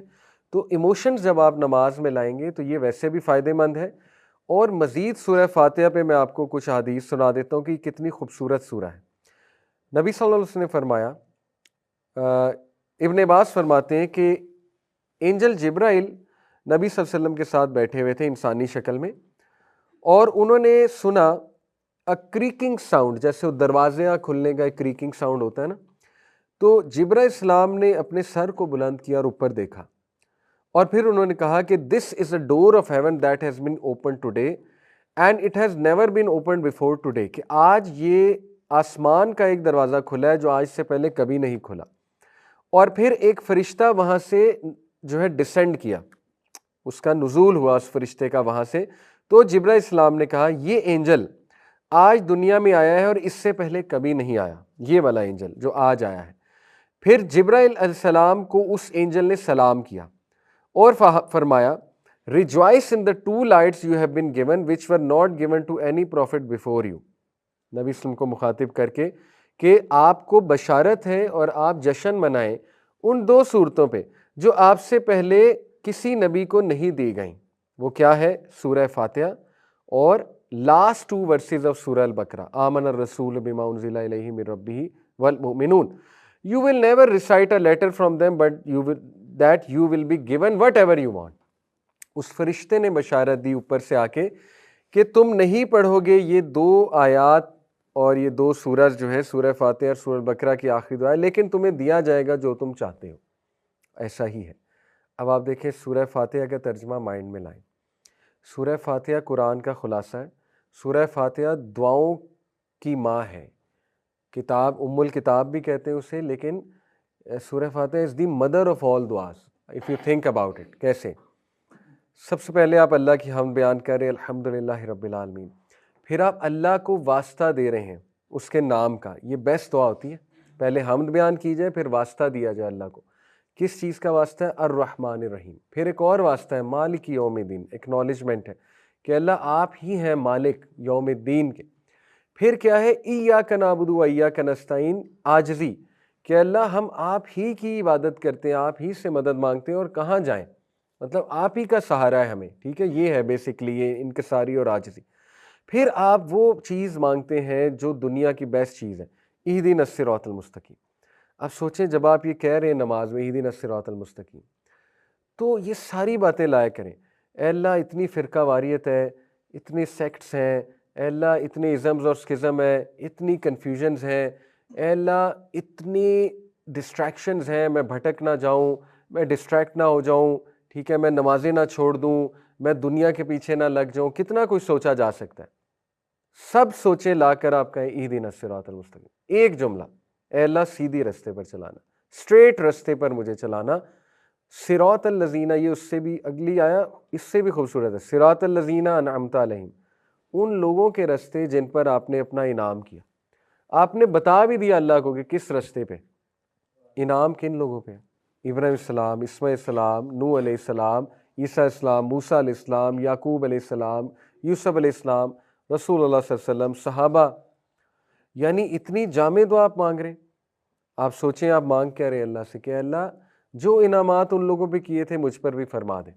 تو ایموشنز جب آپ نماز میں لائیں گے تو یہ ویسے بھی فائدہ مند ہے، اور مزید سورہ فاتحہ پہ میں آپ کو کچھ حدیث سنا دیتا ہوں کہ کتنی خوبصورت سورہ ہے۔ نبی صلی اللہ علیہ وسلم نے فرمایا، ابن عباس فرماتے ہیں کہ اینجل جبرائیل نبی صلی اللہ علیہ وسلم کے ساتھ بیٹھے ہوئے تھے انسانی شکل میں، اور انہوں نے سنا کریکنگ ساؤنڈ، جیسے دروازے کھلنے کا ایک کریکنگ ساؤنڈ ہوتا ہے نا، تو جبرائیل السلام نے اپنے سر کو بلند کیا اور اوپر دیکھا، اور پھر انہوں نے کہا کہ this is a door of heaven that has been open today and it has never been open before today, کہ آج یہ آسمان کا ایک دروازہ کھلا ہے جو آج سے پہلے کبھی نہیں کھلا۔ اور پھر ایک فرشتہ وہاں سے جو ہے ڈسینڈ کیا، اس کا نزول ہوا اس فرشتے کا وہاں سے، تو جبرائیل السلام نے کہا یہ اینجل آج دنیا میں آیا ہے اور اس سے پہلے کبھی نہیں آیا، یہ والا اینجل جو آج آیا ہے۔ پھر جبرائیل علیہ السلام کو اس اینجل نے سلام کیا اور فرمایا rejoice in the two lights you have been given which were not given to any prophet before you، نبی صلی اللہ علیہ وسلم کو مخاطب کر کے کہ آپ کو بشارت ہے اور آپ جشن منائیں ان دو صورتوں پہ جو آپ سے پہلے کسی نبی کو نہیں دی گئیں۔ وہ کیا ہے؟ سورہ فاتحہ اور لاسٹ 2 ورسز آف سورہ البقرہ، آمن الرسول بما انزل الیہ من ربہ والمؤمنون۔ You will never recite a letter from them but you will be given whatever you want۔ اس فرشتے نے بشارت دی اوپر سے آ کے کہ تم نہیں پڑھو گے یہ 2 آیات اور یہ 2 سورج جو ہے سورہ فاتحہ اور سورہ البقرہ کی آخری دعا ہے، لیکن تمہیں دیا جائے گا جو تم چاہتے ہو۔ ایسا ہی ہے۔ اب آپ دیکھیں سورہ فاتحہ کا ترجمہ مائنڈ میں لائیں۔ سورہ فاتحہ قرآن کا خلاصہ ہے، سورہ فاتحہ دعاؤں کی ماں ہے، کتاب ام الکتاب بھی کہتے ہیں اسے، لیکن Surah Fatiha is the mother of all دعاز if you think about it. کیسے؟ سب سے پہلے آپ اللہ کی حمد بیان کر رہے ہیں الحمدللہ رب العالمین، پھر آپ اللہ کو واسطہ دے رہے ہیں اس کے نام کا، یہ بیسٹ دعا ہوتی ہے، پہلے حمد بیان کی جائے پھر واسطہ دیا جائے اللہ کو۔ کس چیز کا واسطہ ہے؟ الرحمن الرحیم۔ پھر ایک اور واسطہ ہے مالک یوم الدین، ایکنالجمنٹ ہے کہ اللہ آپ ہی ہیں مالک یوم الدین کے۔ پھر کیا ہے؟ ایاک نعبد و ایاک نستعین، عاجزی کہ اللہ ہم آپ ہی کی عبادت کرتے ہیں، آپ ہی سے مدد مانگتے ہیں، اور کہاں جائیں، مطلب آپ ہی کا سہارا ہے ہمیں، ٹھیک ہے، یہ ہے بیسکلی یہ انکساری اور عاجزی۔ پھر آپ وہ چیز مانگتے ہیں جو دنیا کی بیسٹ چیز ہے، اہدنا الصراط المستقیم۔ اب سوچیں جب آپ یہ کہہ رہے ہیں نماز میں اہدنا الصراط المستقیم، تو یہ ساری باتیں لایا کریں، اے اللہ اتنی فرقہ واریت ہے، اتنے سیکٹس ہیں، اے اللہ اتنے ازمز اور سکزم ہے، اتنی کنفیوژنز ہیں، اے اللہ اتنی ڈسٹریکشنز ہیں، میں بھٹک نہ جاؤں، میں ڈسٹریکٹ نہ ہو جاؤں، ٹھیک ہے، میں نمازیں نہ چھوڑ دوں، میں دنیا کے پیچھے نہ لگ جاؤں، کتنا کچھ سوچا جا سکتا ہے۔ سب سوچے لا کر آپ کہیں اہدنا الصراط المستقیم، ایک جملہ اے اللہ سیدھی رستے پر چلانا، اسٹریٹ رستے پر مجھے چلانا۔ صراط الذین، یہ اس سے بھی اگلی آیا اس سے بھی خوبصورت ہے، صراط الذین انعمت علیہم، ان لوگوں کے رستے جن پر آپ نے اپنا انعام کیا۔ آپ نے بتا بھی دیا اللہ کو کہ کس رستے پہ انعام کن لوگوں پہ، ابراہیم السلام، اسماعیل السلام، نوح علیہ السلام، عیسیٰ السلام، موسیٰ علیہ السلام، یعقوب علیہ السلام، یوسف علیہ السلام، رسول اللہ صلی اللہ علیہ وسلم، صحابہ۔ یعنی اتنی جامع دعا آپ مانگ رہے ہیں۔ آپ سوچیں آپ مانگ کیا رہے اللہ سے کہ اللہ جو انعامات ان لوگوں پہ کیے تھے مجھ پر بھی فرما دیں۔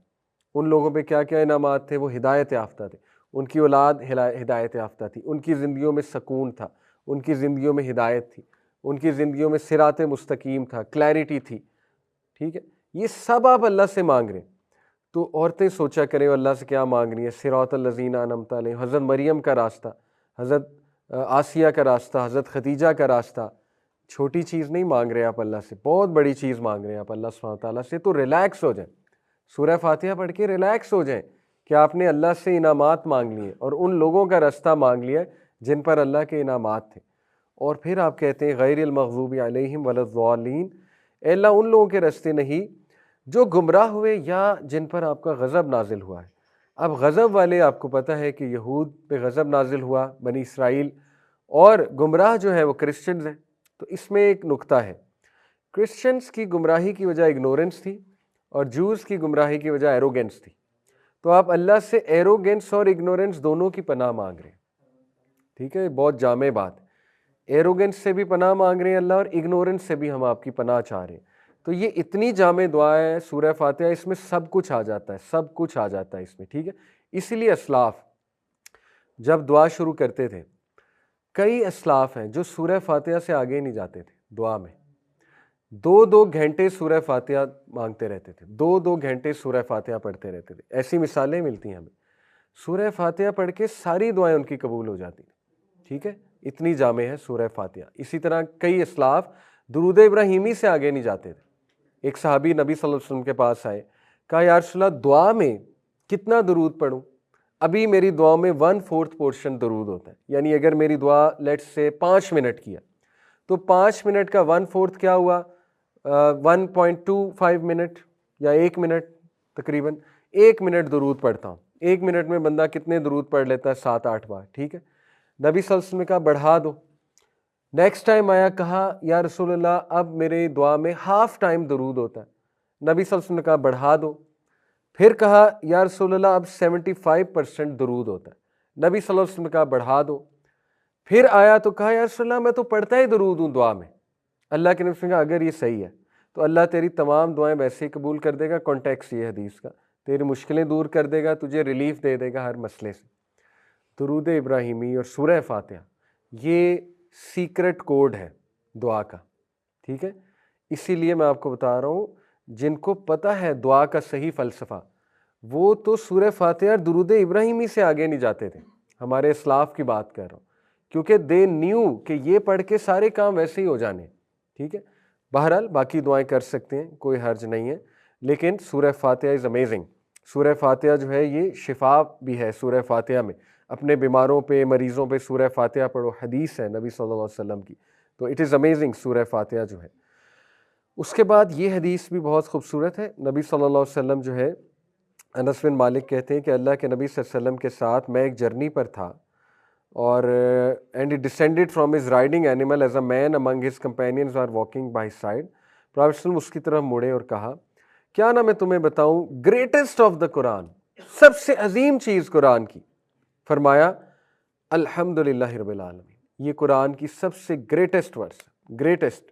ان لوگوں پہ کیا کیا انعامات تھے؟ وہ ہدایت یافتہ تھے، ان کی اولاد ہدایت یافتہ تھی، ان کی زندگیوں میں سکون تھا، ان کی زندگیوں میں ہدایت تھی، ان کی زندگیوں میں صراط مستقیم تھا، کلیرٹی تھی۔ ٹھیک ہے، یہ سب آپ اللہ سے مانگ رہے ہیں۔ تو عورتیں سوچا کریں اللہ سے کیا مانگ رہی ہیں، صراط الذین انعمت علیہم، حضرت مریم کا راستہ، حضرت آسیہ کا راستہ، حضرت خدیجہ کا راستہ۔ چھوٹی چیز نہیں مانگ رہے آپ اللہ سے، بہت بڑی چیز مانگ رہے ہیں آپ اللہ سبحانہ تعالیٰ سے۔ تو ریلیکس ہو جائیں، سورہ فاتحہ پڑھ کے ریلیکس ہو جائیں کہ آپ نے اللہ سے انعامات مانگ لیے اور ان لوگوں کا راستہ مانگ لیا جن پر اللہ کے انعامات تھے۔ اور پھر آپ کہتے ہیں غیر المغضوب علیہم ولا الضالین، اے اللہ ان لوگوں کے راستے نہیں جو گمراہ ہوئے یا جن پر آپ کا غضب نازل ہوا ہے۔ اب غضب والے آپ کو پتہ ہے کہ یہود پہ غضب نازل ہوا، بنی اسرائیل، اور گمراہ جو ہے وہ کرسچنز ہیں۔ تو اس میں ایک نکتہ ہے، کرسچنز کی گمراہی کی وجہ اگنورنس تھی اور جوز کی گمراہی کی وجہ ایروگنس تھی۔ تو آپ اللہ سے ایروگنس اور اگنورنس دونوں کی پناہ مانگ رہے ہیں۔ ٹھیک ہے، بہت جامع بات، ایروگنس سے بھی پناہ مانگ رہے ہیں اللہ، اور اگنورنس سے بھی ہم آپ کی پناہ چاہ رہے ہیں۔ تو یہ اتنی جامع دعا ہے سورہ فاتحہ، اس میں سب کچھ آ جاتا ہے، سب کچھ آ جاتا ہے اس میں۔ ٹھیک ہے، اسی لیے اسلاف جب دعا شروع کرتے تھے، کئی اسلاف ہیں جو سورہ فاتحہ سے آگے نہیں جاتے تھے دعا میں، 2 گھنٹے سورہ فاتحہ مانگتے رہتے تھے، 2 گھنٹے سورہ فاتحہ پڑھتے رہتے تھے۔ ایسی مثالیں ملتی ہیں ہمیں، سورہ فاتحہ پڑھ کے ساری دعائیں ان کی قبول ہو جاتی ہیں۔ ٹھیک ہے، اتنی جامع ہے سورہ فاتحہ۔ اسی طرح کئی اسلاف درود ابراہیمی سے آگے نہیں جاتے تھے۔ ایک صحابی نبی صلی اللہ علیہ وسلم کے پاس آئے، کہا یا رسول اللہ دعا میں کتنا درود پڑھوں؟ ابھی میری دعا میں 1/4 پورشن درود ہوتا ہے، یعنی اگر میری دعا لیٹ سے 5 منٹ کی ہے تو 5 منٹ کا 1/4 کیا ہوا؟ 1.25 منٹ یا 1 منٹ، تقریباً 1 منٹ درود پڑھتا ہوں۔ 1 منٹ میں بندہ کتنے درود پڑھ لیتا ہے؟ 7-8 بار۔ ٹھیک ہے، نبی صلی اللہ علیہ وسلم نے کہا بڑھا دو۔ نیکسٹ ٹائم آیا، کہا یا رسول اللہ اب میرے دعا میں ہاف ٹائم درود ہوتا ہے۔ نبی صلی اللہ علیہ وسلم نے کہا بڑھا دو۔ پھر کہا یا رسول اللہ اب 75% درود ہوتا ہے۔ نبی صلی اللہ علیہ وسلم نے کہا بڑھا دو۔ پھر آیا تو کہا یا رسول اللہ میں تو پڑھتا ہی درود ہوں دعا میں۔ اللہ کے نبی نے کہا اگر یہ صحیح ہے تو اللہ تیری تمام دعائیں ویسے ہی قبول کر دے گا، کانٹیکس یہ حدیث کا، تیری مشکلیں دور کر دے گا، تجھے ریلیف دے دے گا ہر مسئلے سے۔ درود ابراہیمی اور سورہ فاتحہ یہ سیکرٹ کوڈ ہے دعا کا۔ ٹھیک ہے، اسی لیے میں آپ کو بتا رہا ہوں جن کو پتہ ہے دعا کا صحیح فلسفہ، وہ تو سورہ فاتحہ اور درود ابراہیمی سے آگے نہیں جاتے تھے۔ ہمارے اسلاف کی بات کر رہا ہوں، کیونکہ دے نیو کہ یہ پڑھ کے سارے کام ویسے ہی ہو جانے۔ ٹھیک ہے، بہرحال باقی دعائیں کر سکتے ہیں، کوئی حرج نہیں ہے، لیکن سورہ فاتحہ از امیزنگ۔ سورہ فاتحہ جو ہے یہ شفا بھی ہے سورہ فاتحہ میں، اپنے بیماروں پہ، مریضوں پہ سورہ فاتحہ پڑھو، حدیث ہے نبی صلی اللہ علیہ وسلم کی۔ تو اٹ از امیزنگ سورہ فاتحہ جو ہے۔ اس کے بعد یہ حدیث بھی بہت خوبصورت ہے، نبی صلی اللہ علیہ وسلم جو ہے، انس بن مالک کہتے ہیں کہ اللہ کے نبی صلی اللہ علیہ وسلم کے ساتھ میں ایک جرنی پر تھا، اور and he descended from his riding animal as a man among his companions were walking by his side۔ Prophet صلی اللہ علیہ وسلم اس کی طرف مڑے اور کہا کیا نہ میں تمہیں بتاؤں گریٹسٹ آف دا قرآن، سب سے عظیم چیز قرآن کی؟ فرمایا الحمدللہ رب العالمین، یہ قرآن کی سب سے گریٹسٹ ورس، گریٹسٹ۔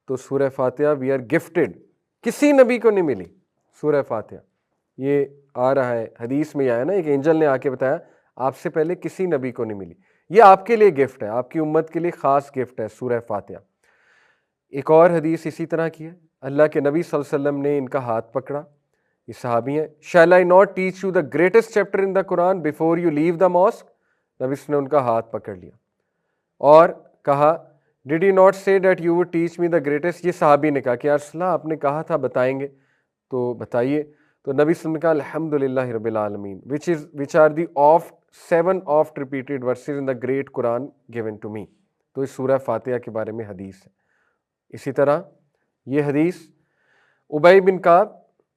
تو سورہ فاتحہ وی آر گفٹڈ، کسی نبی کو نہیں ملی سورہ فاتحہ۔ یہ آ رہا ہے حدیث میں آیا نا، ایک اینجل نے آ کے بتایا آپ سے پہلے کسی نبی کو نہیں ملی، یہ آپ کے لیے گفٹ ہے، آپ کی امت کے لیے خاص گفٹ ہے سورہ فاتحہ۔ ایک اور حدیث اسی طرح کی ہے، اللہ کے نبی صلی اللہ علیہ وسلم نے ان کا ہاتھ پکڑا، یہ صحابی ہیں، shall I not teach you the greatest chapter in the Quran before you leave the mosque؟ نبی صلی اللہ علیہ وسلم نے ان کا ہاتھ پکڑ لیا اور کہا did you not say that you would teach me the greatest؟ یہ صحابی نے کہا کہ یا رسول اللہ آپ نے کہا تھا بتائیں گے، تو بتائیے۔ تو نبی صلی اللہ علیہ وسلم نے کہا الحمدللہ رب العالمین which are the 7 oft repeated verses in the great Quran given to me۔ تو اس سورہ فاتحہ کے بارے میں حدیث ہے۔ اسی طرح یہ حدیث ابی بن کعب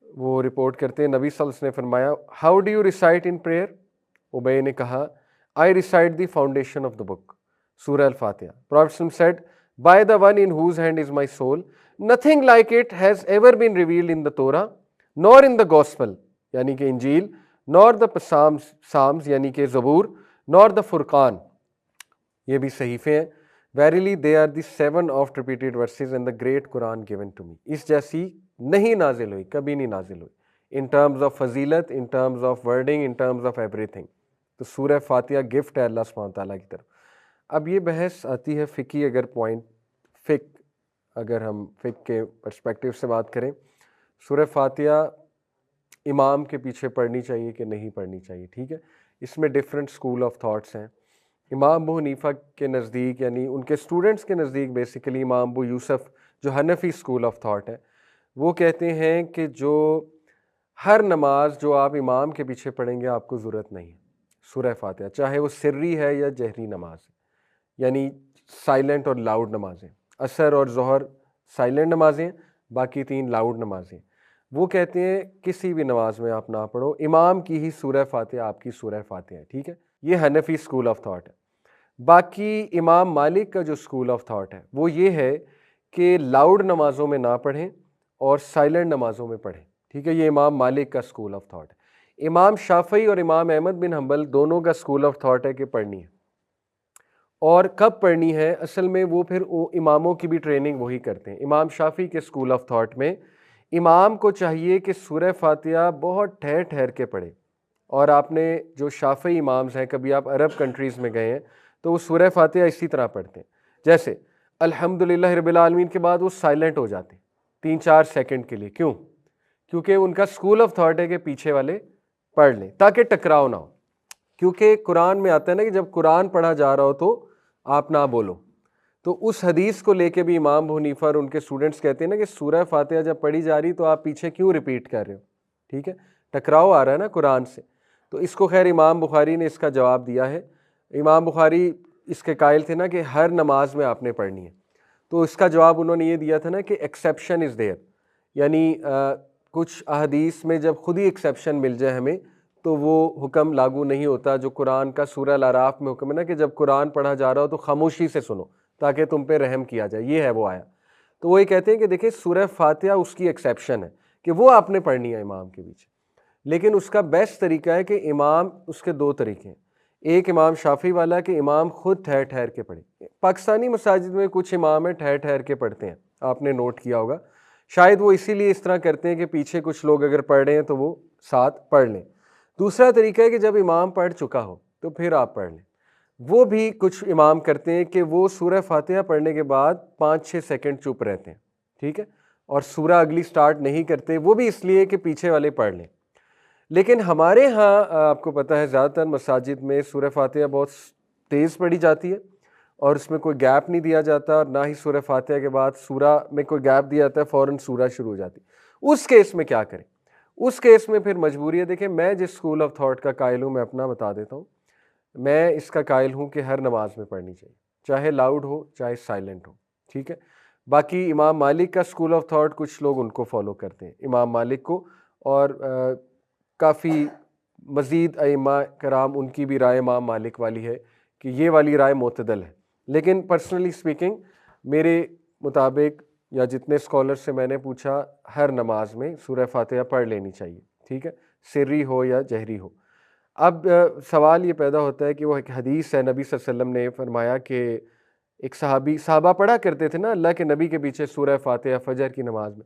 وہ رپورٹ کرتے ہیں، نبی صلی اللہ علیہ وسلم نے فرمایا how do you recite in prayer? ابی نے کہا I recite the foundation of the book, Surah Al Fatiha. Prophet صلی اللہ علیہ وسلم said by the one in whose hand is my soul nothing like it has ever been revealed in the Torah nor in the gospel یعنی کہ انجیل nor the Psalms یعنی کہ زبور nor the فرقان، یہ بھی صحیفے ہیں. Verily they are the 7 oft repeated verses and the great Quran given to me. اس جیسی نہیں نازل ہوئی، کبھی نہیں نازل ہوئی in terms of فضیلت، in terms of wording, in terms of everything. تو سورہ فاتحہ گفٹ ہے اللہ سبحانہ تعالیٰ کی طرف. اب یہ بحث آتی ہے فقہی، اگر اگر ہم فقہ کے پرسپیکٹیو سے بات کریں، سورہ فاتحہ امام کے پیچھے پڑھنی چاہیے کہ نہیں پڑھنی چاہیے. ٹھیک ہے، اس میں ڈفرینٹ اسکول آف تھاٹس ہیں. امام ابو حنیفہ کے نزدیک، یعنی ان کے اسٹوڈنٹس کے نزدیک بیسیکلی امام ابو یوسف جو حنفی اسکول آف تھاٹ ہے، وہ کہتے ہیں کہ جو ہر نماز جو آپ امام کے پیچھے پڑھیں گے آپ کو ضرورت نہیں ہے سورہ فاتحہ، چاہے وہ سری ہے یا جہری نماز ہے، یعنی سائلنٹ اور لاؤڈ نمازیں. عصر اور ظہر سائلنٹ نمازیں، باقی 3 لاؤڈ نمازیں. وہ کہتے ہیں کسی بھی نماز میں آپ نہ پڑھو، امام کی ہی سورہ فاتحہ آپ کی سورہ فاتحہ ہے. ٹھیک ہے، یہ حنفی اسکول آف تھاٹ ہے. باقی امام مالک کا جو اسکول آف تھاٹ ہے وہ یہ ہے کہ لاؤڈ نمازوں میں نہ پڑھیں اور سائلنٹ نمازوں میں پڑھیں. ٹھیک ہے، یہ امام مالک کا اسکول آف تھاٹ ہے. امام شافعی اور امام احمد بن حنبل دونوں کا اسکول آف تھاٹ ہے کہ پڑھنی ہے، اور کب پڑھنی ہے اصل میں وہ پھر اماموں کی بھی ٹریننگ وہی کرتے ہیں. امام شافعی کے اسکول آف تھاٹ میں امام کو چاہیے کہ سورہ فاتحہ بہت ٹھہر ٹھہر کے پڑھے. اور آپ نے جو شافعی امامز ہیں، کبھی آپ عرب کنٹریز میں گئے ہیں تو وہ سورہ فاتحہ اسی طرح پڑھتے ہیں، جیسے الحمدللہ رب العالمین کے بعد وہ سائلنٹ ہو جاتے ہیں 3-4 سیکنڈ کے لیے. کیوں؟ کیونکہ ان کا اسکول آف تھاٹ ہے کہ پیچھے والے پڑھ لیں تاکہ ٹکراؤ نہ ہو. کیونکہ قرآن میں آتا ہے نا کہ جب قرآن پڑھا جا رہا ہو تو آپ نہ بولو. تو اس حدیث کو لے کے بھی امام ابو حنیفہ اور ان کے اسٹوڈنٹس کہتے ہیں نا کہ سورہ فاتحہ جب پڑھی جا رہی تو آپ پیچھے کیوں ریپیٹ کر رہے ہو؟ ٹھیک ہے، ٹکراؤ آ رہا ہے نا قرآن سے. تو اس کو خیر امام بخاری نے اس کا جواب دیا ہے. امام بخاری اس کے قائل تھے نا کہ ہر نماز میں آپ نے پڑھنی ہے، تو اس کا جواب انہوں نے یہ دیا تھا نا کہ ایکسیپشن از دیئر، یعنی کچھ احادیث میں جب خود ہی ایکسیپشن مل جائے ہمیں تو وہ حکم لاگو نہیں ہوتا جو قرآن کا سورہ الاعراف میں حکم ہے نا کہ جب قرآن پڑھا جا رہا ہو تو خاموشی سے سنو تاکہ تم پہ رحم کیا جائے. یہ ہے وہ آیا. تو وہ یہ کہتے ہیں کہ دیکھیں سورہ فاتحہ اس کی ایکسیپشن ہے کہ وہ آپ نے پڑھنی ہے امام کے پیچھے، لیکن اس کا بیسٹ طریقہ ہے کہ امام، اس کے 2 طریقے ہیں. ایک امام شافعی والا کہ امام خود ٹھہر ٹھہر کے پڑھے. پاکستانی مساجد میں کچھ امام ہیں ٹھہر ٹھہر کے پڑھتے ہیں، آپ نے نوٹ کیا ہوگا، شاید وہ اسی لیے اس طرح کرتے ہیں کہ پیچھے کچھ لوگ اگر پڑھ رہے ہیں تو وہ ساتھ پڑھ لیں. دوسرا طریقہ ہے کہ جب امام پڑھ چکا ہو تو پھر آپ پڑھ لیں. وہ بھی کچھ امام کرتے ہیں کہ وہ سورہ فاتحہ پڑھنے کے بعد 5-6 سیکنڈ چپ رہتے ہیں. ٹھیک ہے، اور سورہ اگلی سٹارٹ نہیں کرتے، وہ بھی اس لیے کہ پیچھے والے پڑھ لیں. لیکن ہمارے ہاں آپ کو پتہ ہے زیادہ تر مساجد میں سورہ فاتحہ بہت تیز پڑھی جاتی ہے اور اس میں کوئی گیپ نہیں دیا جاتا، اور نہ ہی سورہ فاتحہ کے بعد سورہ میں کوئی گیپ دیا جاتا ہے، فوراً سورہ شروع ہو جاتی. اس کیس میں کیا کریں؟ اس کیس میں پھر مجبوری ہے. دیکھیں میں جس اسکول آف تھاٹ کا قائل ہوں میں اپنا بتا دیتا ہوں. میں اس کا قائل ہوں کہ ہر نماز میں پڑھنی چاہیے، چاہے لاؤڈ ہو چاہے سائلنٹ ہو. ٹھیک ہے، باقی امام مالک کا اسکول آف تھاٹ کچھ لوگ ان کو فالو کرتے ہیں، امام مالک کو، اور کافی مزید ائمہ کرام ان کی بھی رائے امام مالک والی ہے کہ یہ والی رائے معتدل ہے. لیکن پرسنلی اسپیکنگ میرے مطابق یا جتنے اسکالر سے میں نے پوچھا ہر نماز میں سورہ فاتحہ پڑھ لینی چاہیے. ٹھیک ہے، سری ہو یا جہری ہو. اب سوال یہ پیدا ہوتا ہے کہ وہ ایک حدیث ہے، نبی صلی اللہ علیہ وسلم نے فرمایا کہ ایک صحابہ پڑھا کرتے تھے نا اللہ کے نبی کے پیچھے سورہ فاتحہ فجر کی نماز میں.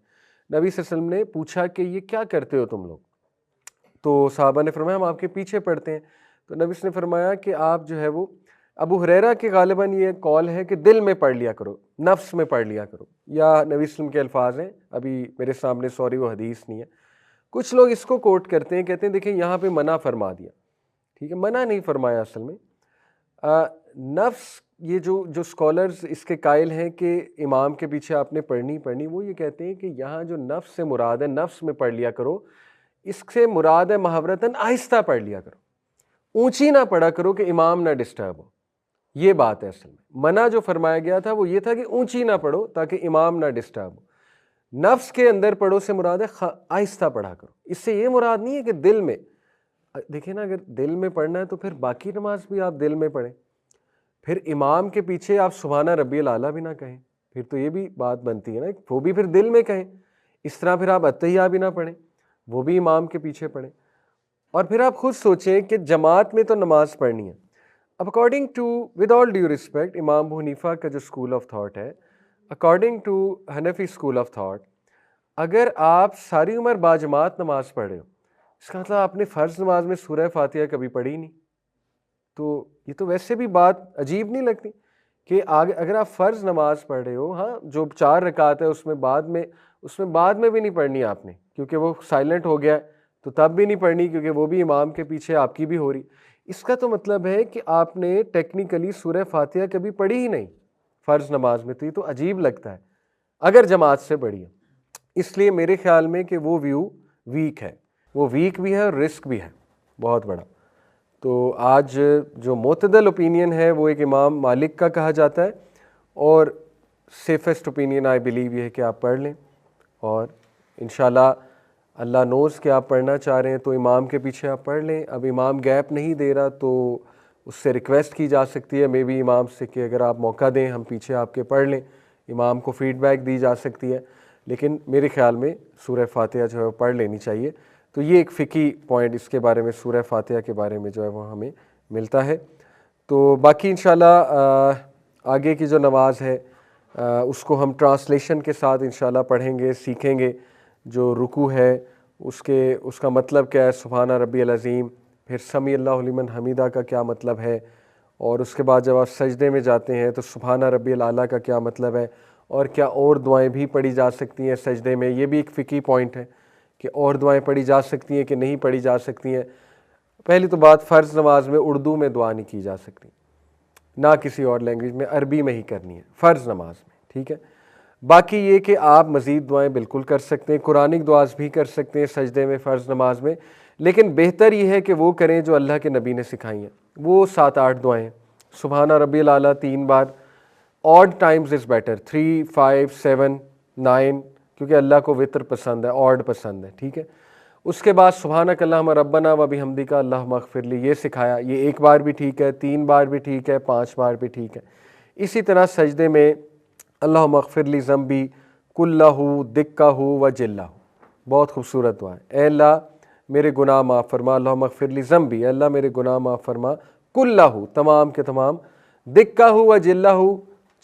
نبی صلی اللہ علیہ وسلم نے پوچھا کہ یہ کیا کرتے ہو تم لوگ؟ تو صحابہ نے فرمایا ہم آپ کے پیچھے پڑھتے ہیں. تو نبی صلی اللہ علیہ وسلم نے فرمایا کہ آپ جو ہے وہ ابو ہریرہ کے غالباً یہ قول ہے کہ دل میں پڑھ لیا کرو، نفس میں پڑھ لیا کرو، یا نبی صلی اللہ علیہ وسلم کے الفاظ ہیں، ابھی میرے سامنے سوری وہ حدیث نہیں ہے. کچھ لوگ اس کو کوٹ کرتے ہیں، کہتے ہیں دیکھیں یہاں پہ منع فرما دیا. ٹھیک ہے، منع نہیں فرمایا اصل میں. نفس، یہ جو اسکالرز اس کے قائل ہیں کہ امام کے پیچھے آپ نے پڑھنی، وہ یہ کہتے ہیں کہ یہاں جو نفس سے مراد ہے، نفس میں پڑھ لیا کرو، اس سے مراد ہے محاورتاً آہستہ پڑھ لیا کرو، اونچی نہ پڑھا کرو کہ امام نہ ڈسٹرب ہو. یہ بات ہے اصل میں. منع جو فرمایا گیا تھا وہ یہ تھا کہ اونچی نہ پڑھو تاکہ امام نہ ڈسٹرب ہو. نفس کے اندر پڑھو سے مراد ہے آہستہ پڑھا کرو. اس سے یہ مراد نہیں ہے کہ دل میں، دیکھیں نا، اگر دل میں پڑھنا ہے تو پھر باقی نماز بھی آپ دل میں پڑھیں. پھر امام کے پیچھے آپ سبحانہ ربی الاعلیٰ بھی نہ کہیں، پھر تو یہ بھی بات بنتی ہے نا، وہ بھی پھر دل میں کہیں. اس طرح پھر آپ اتحیہ بھی نہ پڑھیں، وہ بھی امام کے پیچھے پڑھیں. اور پھر آپ خود سوچیں کہ جماعت میں تو نماز پڑھنی ہے. اب according to, with all due respect, Imam Abu Hanifa کا جو اسکول آف تھاٹ ہے، according to Hanafi school of thought, اگر آپ ساری عمر باجماعت نماز پڑھ رہے ہو، اس کا مطلب آپ نے فرض نماز میں سورہ فاتحہ کبھی پڑھی نہیں. تو یہ تو ویسے بھی بات عجیب نہیں لگتی کہ اگر آپ فرض نماز پڑھ رہے ہو، ہاں جو 4 رکعت ہے اس میں بعد میں بھی نہیں پڑھنی آپ نے، کیونکہ وہ سائلنٹ ہو گیا، تو تب بھی نہیں پڑھنی کیونکہ وہ بھی امام کے پیچھے آپ کی بھی ہو رہی. اس کا تو مطلب ہے کہ آپ نے ٹیکنیکلی سورہ فاتحہ کبھی پڑھی ہی نہیں فرض نماز میں. تو یہ تو عجیب لگتا ہے اگر جماعت سے پڑھی ہے. اس لیے میرے خیال میں کہ وہ ویو ویک ہے، وہ ویک بھی ہے اور رسک بھی ہے بہت بڑا. تو آج جو معتدل اوپینین ہے وہ ایک امام مالک کا کہا جاتا ہے، اور سیفسٹ اوپینین آئی بلیو یہ ہے کہ آپ پڑھ لیں. اور انشاءاللہ اللہ نوز کہ آپ پڑھنا چاہ رہے ہیں تو امام کے پیچھے آپ پڑھ لیں. اب امام گیپ نہیں دے رہا تو اس سے ریکویسٹ کی جا سکتی ہے مے بی امام سے کہ اگر آپ موقع دیں ہم پیچھے آپ کے پڑھ لیں. امام کو فیڈ بیک دی جا سکتی ہے، لیکن میرے خیال میں سورہ فاتحہ جو ہے وہ پڑھ لینی چاہیے. تو یہ ایک فقہی پوائنٹ اس کے بارے میں، سورہ فاتحہ کے بارے میں جو ہے وہ ہمیں ملتا ہے. تو باقی انشاءاللہ آگے کی جو نماز ہے اس کو ہم ٹرانسلیشن کے ساتھ انشاءاللہ پڑھیں گے، سیکھیں گے. جو رکوع ہے اس کا مطلب کیا ہے، سبحانہ ربی العظیم، پھر سمیع اللہ لمن حمیدہ کا کیا مطلب ہے، اور اس کے بعد جب آپ سجدے میں جاتے ہیں تو سبحانہ ربی الاعلیٰ کا کیا مطلب ہے، اور کیا اور دعائیں بھی پڑھی جا سکتی ہیں سجدے میں. یہ بھی ایک فقہی پوائنٹ ہے کہ اور دعائیں پڑھی جا سکتی ہیں کہ نہیں پڑھی جا سکتی ہیں. پہلی تو بات، فرض نماز میں اردو میں دعا نہیں کی جا سکتی، نہ کسی اور لینگویج میں، عربی میں ہی کرنی ہے فرض نماز میں، ٹھیک ہے. باقی یہ کہ آپ مزید دعائیں بالکل کر سکتے ہیں، قرآنک دعاز بھی کر سکتے ہیں سجدے میں فرض نماز میں، لیکن بہتر یہ ہے کہ وہ کریں جو اللہ کے نبی نے سکھائی ہیں. وہ 7-8 دعائیں ہیں. سبحانہ ربی الاعلیٰ 3 بار، آڈ ٹائمز از بیٹر، 3 5 7 9، کیونکہ اللہ کو وطر پسند ہے، آڈ پسند ہے، ٹھیک ہے. اس کے بعد سبحانک اللہم ربنا و بحمدک اللہم اغفر لی، یہ سکھایا. یہ 1 بار بھی ٹھیک ہے، 3 بار بھی ٹھیک ہے، 5 بار بھی ٹھیک ہے. اسی طرح سجدے میں اللہم اغفر لی ذنبی کلہ دکہ و جلہ، بہت خوبصورت دعا ہے. اے اللہ میرے گناہ معاف فرما، اللہم اغفر لی ذنبی، اے اللہ میرے گناہ معاف فرما، کلہ تمام کے تمام، دکہ و جلہ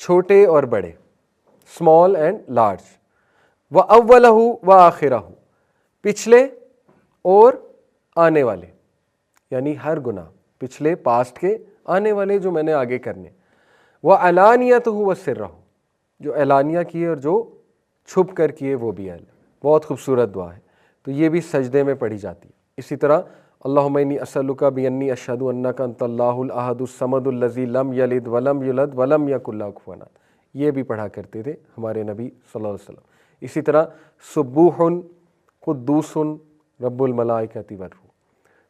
چھوٹے اور بڑے، اسمال اینڈ لارج، و اولہ و آخرہ پچھلے اور آنے والے، یعنی ہر گناہ، پچھلے پاسٹ کے، آنے والے جو میں نے آگے کرنے، و علانیتہ و سرہ، جو اعلانیہ کیے اور جو چھپ کر کیے وہ بھی ہے. بہت خوبصورت دعا ہے. تو یہ بھی سجدے میں پڑھی جاتی ہے. اسی طرح اللہم انی اسألک بانی اشہد انک انت اللہ الاحد الصمد الذی لم یلد ولم یولد ولم یکن لہ کفوا احد، یہ بھی پڑھا کرتے تھے ہمارے نبی صلی اللہ علیہ وسلم. اسی طرح سبوح قدوس رب الملائکۃ والروح،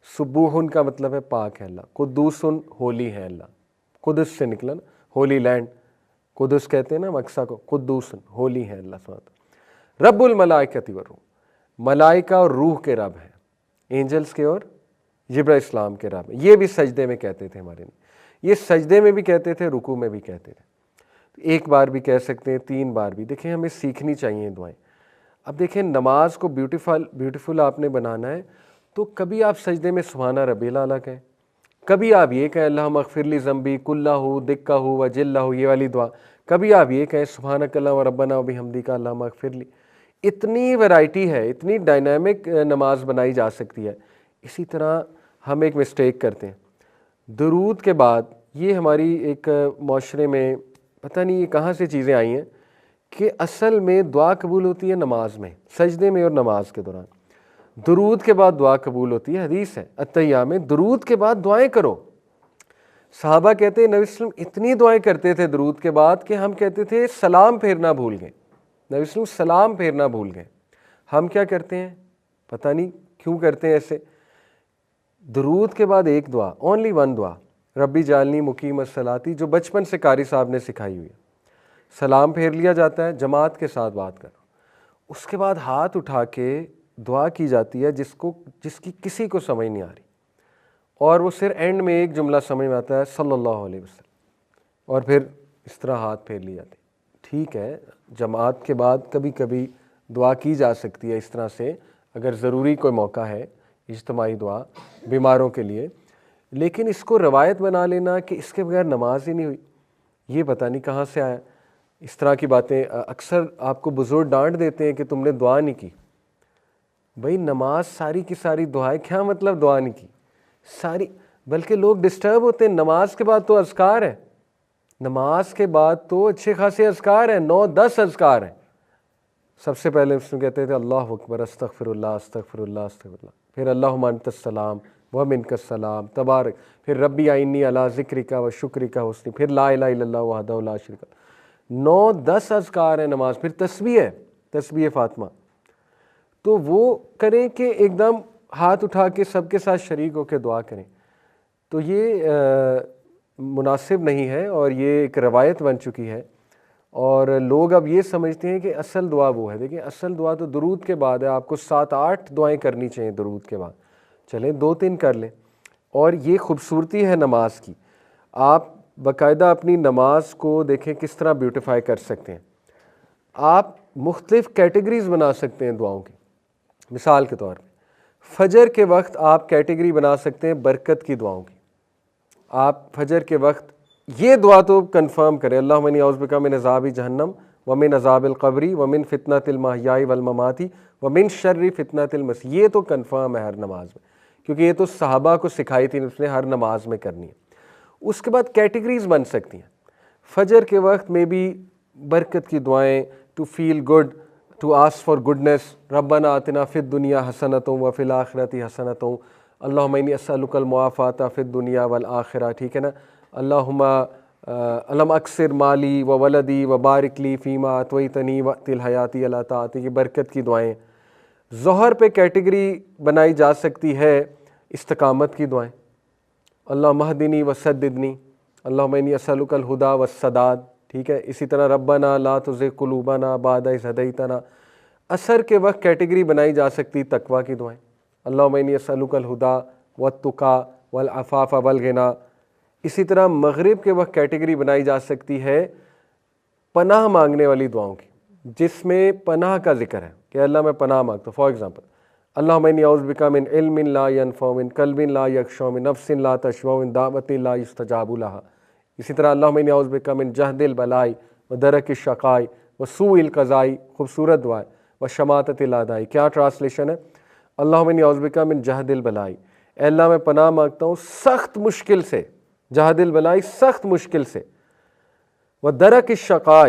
سبوح کا مطلب ہے پاک ہے اللہ، قدوس ہولی ہے اللہ، قدس سے نکلا نا، ہولی لینڈ، قدس کہتے ہیں نا مقصا کو، قدوس ہولی ہے اللہ سبحانہ. رب الملائکۃ والروح، ملائکہ اور روح کے رب ہیں، اینجلز کے اور جبرائیل اسلام کے رب ہیں. یہ بھی سجدے میں کہتے تھے ہمارے نبی، یہ سجدے میں بھی کہتے تھے، رکوع میں بھی کہتے تھے. 1 بار بھی کہہ سکتے ہیں، 3 بار بھی. دیکھیں ہمیں سیکھنی چاہیے دعائیں. اب دیکھیں نماز کو بیوٹیفل آپ نے بنانا ہے تو کبھی آپ سجدے میں سبحانہ ربی الاعلیٰ کہیں، کبھی آپ یہ کہیں اللہم اغفر لی ذنبی کلہ دکہ و جلہ، یہ والی دعا. کبھی آپ یہ کہیں سبحانک اللہم ربنا و بحمدک اللہم اغفر لی. اتنی ویرائٹی ہے، اتنی ڈائنامک نماز بنائی جا سکتی ہے. اسی طرح ہم ایک مسٹیک کرتے ہیں درود کے بعد. یہ ہماری ایک معاشرے میں پتہ نہیں یہ کہاں سے چیزیں آئی ہیں کہ اصل میں دعا قبول ہوتی ہے نماز میں، سجدے میں اور نماز کے دوران. درود کے بعد دعا قبول ہوتی ہے، حدیث ہے اتحیہ میں درود کے بعد دعائیں کرو. صحابہ کہتے ہیں نبی صلی اللہ علیہ وسلم اتنی دعائیں کرتے تھے درود کے بعد کہ ہم کہتے تھے سلام پھیرنا بھول گئے. نبی صلی اللہ علیہ وسلم سلام پھیرنا بھول گئے. ہم کیا کرتے ہیں پتہ نہیں کیوں کرتے ہیں ایسے. درود کے بعد ایک دعا، اونلی 1 دعا، ربی جعلنی مقیم الصلاتی، جو بچپن سے قاری صاحب نے سکھائی ہوئی ہے. سلام پھیر لیا جاتا ہے، جماعت کے ساتھ بات کر. اس کے بعد ہاتھ اٹھا کے دعا کی جاتی ہے جس کی کسی کو سمجھ نہیں آ رہی، اور وہ صرف اینڈ میں ایک جملہ سمجھ میں آتا ہے صلی اللہ علیہ وسلم، اور پھر اس طرح ہاتھ پھیر لی جاتی. ٹھیک ہے، جماعت کے بعد کبھی کبھی دعا کی جا سکتی ہے اس طرح سے، اگر ضروری کوئی موقع ہے اجتماعی دعا بیماروں کے لیے، لیکن اس کو روایت بنا لینا کہ اس کے بغیر نماز ہی نہیں ہوئی، یہ پتہ نہیں کہاں سے آیا. اس طرح کی باتیں اکثر آپ کو بزرگ ڈانٹ دیتے ہیں کہ تم نے دعا نہیں کی. بھئی نماز ساری کی ساری دعائیں، کیا مطلب دعا نہیں کی ساری؟ بلکہ لوگ ڈسٹرب ہوتے ہیں. نماز کے بعد تو اذکار ہے، نماز کے بعد تو اچھے خاصے اذکار ہیں، 9-10 اذکار ہیں. سب سے پہلے اس میں کہتے تھے اللہ اکبر، استغفر اللہ استغفر اللہ استغفر اللہ، پھر اللہم انت السلام ومنک السلام تبارک، پھر ربی اعنی علی ذکرک و شکرک و حسن، پھر لا الہ الا اللہ وحدہ لا شریک لہ. 9-10 اذکار ہیں نماز. پھر تسبیح ہے، تسبیح فاطمہ. تو وہ کریں کہ ایک دم ہاتھ اٹھا کے سب کے ساتھ شریک ہو کے دعا کریں، تو یہ مناسب نہیں ہے، اور یہ ایک روایت بن چکی ہے. اور لوگ اب یہ سمجھتے ہیں کہ اصل دعا وہ ہے. دیکھیں اصل دعا تو درود کے بعد ہے، آپ کو 7-8 دعائیں کرنی چاہیے درود کے بعد. چلیں 2-3 کر لیں. اور یہ خوبصورتی ہے نماز کی. آپ باقاعدہ اپنی نماز کو دیکھیں کس طرح بیوٹیفائی کر سکتے ہیں. آپ مختلف کیٹیگریز بنا سکتے ہیں دعاؤں کی. مثال کے طور پہ فجر کے وقت آپ کیٹیگری بنا سکتے ہیں برکت کی دعاؤں کی. آپ فجر کے وقت یہ دعا تو کنفرم کریں، اللہم انی اعوذ بک من عذاب جہنم ومن عذاب القبر ومن فتنۃ المحیاء والممات ومن شر فتنۃ المسیح. یہ تو کنفرم ہے ہر نماز میں، کیونکہ یہ تو صحابہ کو سکھائی تھی، اس نے ہر نماز میں کرنی ہے. اس کے بعد کیٹیگریز بن سکتی ہیں. فجر کے وقت میں بھی برکت کی دعائیں، to feel good, to ask for goodness, ربنا آتنا فی الدنیا حسنۃ وفی الآخرۃ حسنۃ، اللہم انی اسألک المعافاۃ فی الدنیا والآخرہ. ٹھیک ہے نا؟ اللہم علم اکثر مالی و ولدی و بارک لی فیما اطویتنی وقت الحیاتی اللہ طاعتی، کی برکت کی دعائیں. ظہر پہ کیٹیگری بنائی جا سکتی ہے استقامت کی دعائیں، اللہم اہدنی وسددنی، اللہم انی اسألک الہدی والسداد. ٹھیک ہے، اسی طرح ربنا لا تزغ قلوبنا بعد اذ ہدیتنا. عصر کے وقت کیٹیگری بنائی جا سکتی تقویٰ کی دعائیں، اللہم انی اسألک الہدی والتقی والعفاف والغنی. اسی طرح مغرب کے وقت کیٹیگری بنائی جا سکتی ہے پناہ مانگنے والی دعاؤں کی، جس میں پناہ کا ذکر ہے کہ اللہ میں پناہ مانگتا ہوں. فار ایگزامپل اللہم انی اعوذ بک من علم لا ینفع، من قلب لا یخشع، من نفس لا تشبع، من دعوت لا یستجاب لہا. اسی طرح اللہم انی اعوذ بک من جہد البلاء ودرک الشقاء وسوء القضاء. خوبصورت دعا ہے. وشماتۃ الاعداء. کیا ٹرانسلیشن ہے؟ اللہم انی اعوذ بک من جہد البلاء، اے اللہ میں پناہ مانگتا ہوں سخت مشکل سے، جہد البلاء سخت مشکل سے، ودرک الشقاء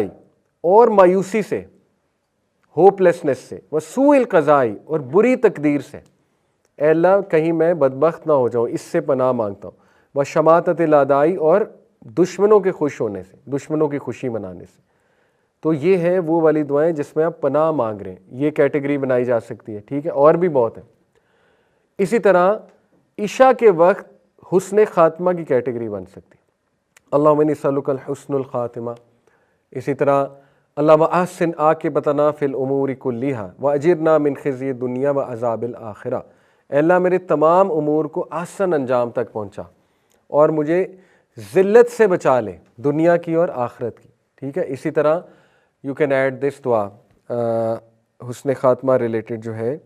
اور مایوسی سے، ہوپ لیسنس سے، وسوء القضاء اور بری تقدیر سے. اے اللہ کہیں میں بدبخت نہ ہو جاؤں، اس سے پناہ مانگتا ہوں. وشماتۃ الاعداء اور دشمنوں کے خوش ہونے سے، دشمنوں کی خوشی منانے سے. تو یہ ہے وہ والی دعائیں جس میں آپ پناہ مانگ رہے ہیں. یہ کیٹیگری بنائی جا سکتی ہے. ٹھیک ہے، اور بھی بہت ہیں. اسی طرح عشاء کے وقت حسن خاتمہ کی کیٹیگری بن سکتی ہے، اللہم انی اسألک الحسن الخاتمہ. اسی طرح اللہم احسن عاقبتنا فی الامور کلیہا واجرنا من خزی الدنیا وعذاب الآخرہ. اے اللہ میرے تمام امور کو احسن انجام تک پہنچا اور مجھے ذلت سے بچا لے، دنیا کی اور آخرت کی. ٹھیک ہے، اسی طرح یو کین ایڈ دس دعا حسن خاتمہ ریلیٹڈ جو ہے،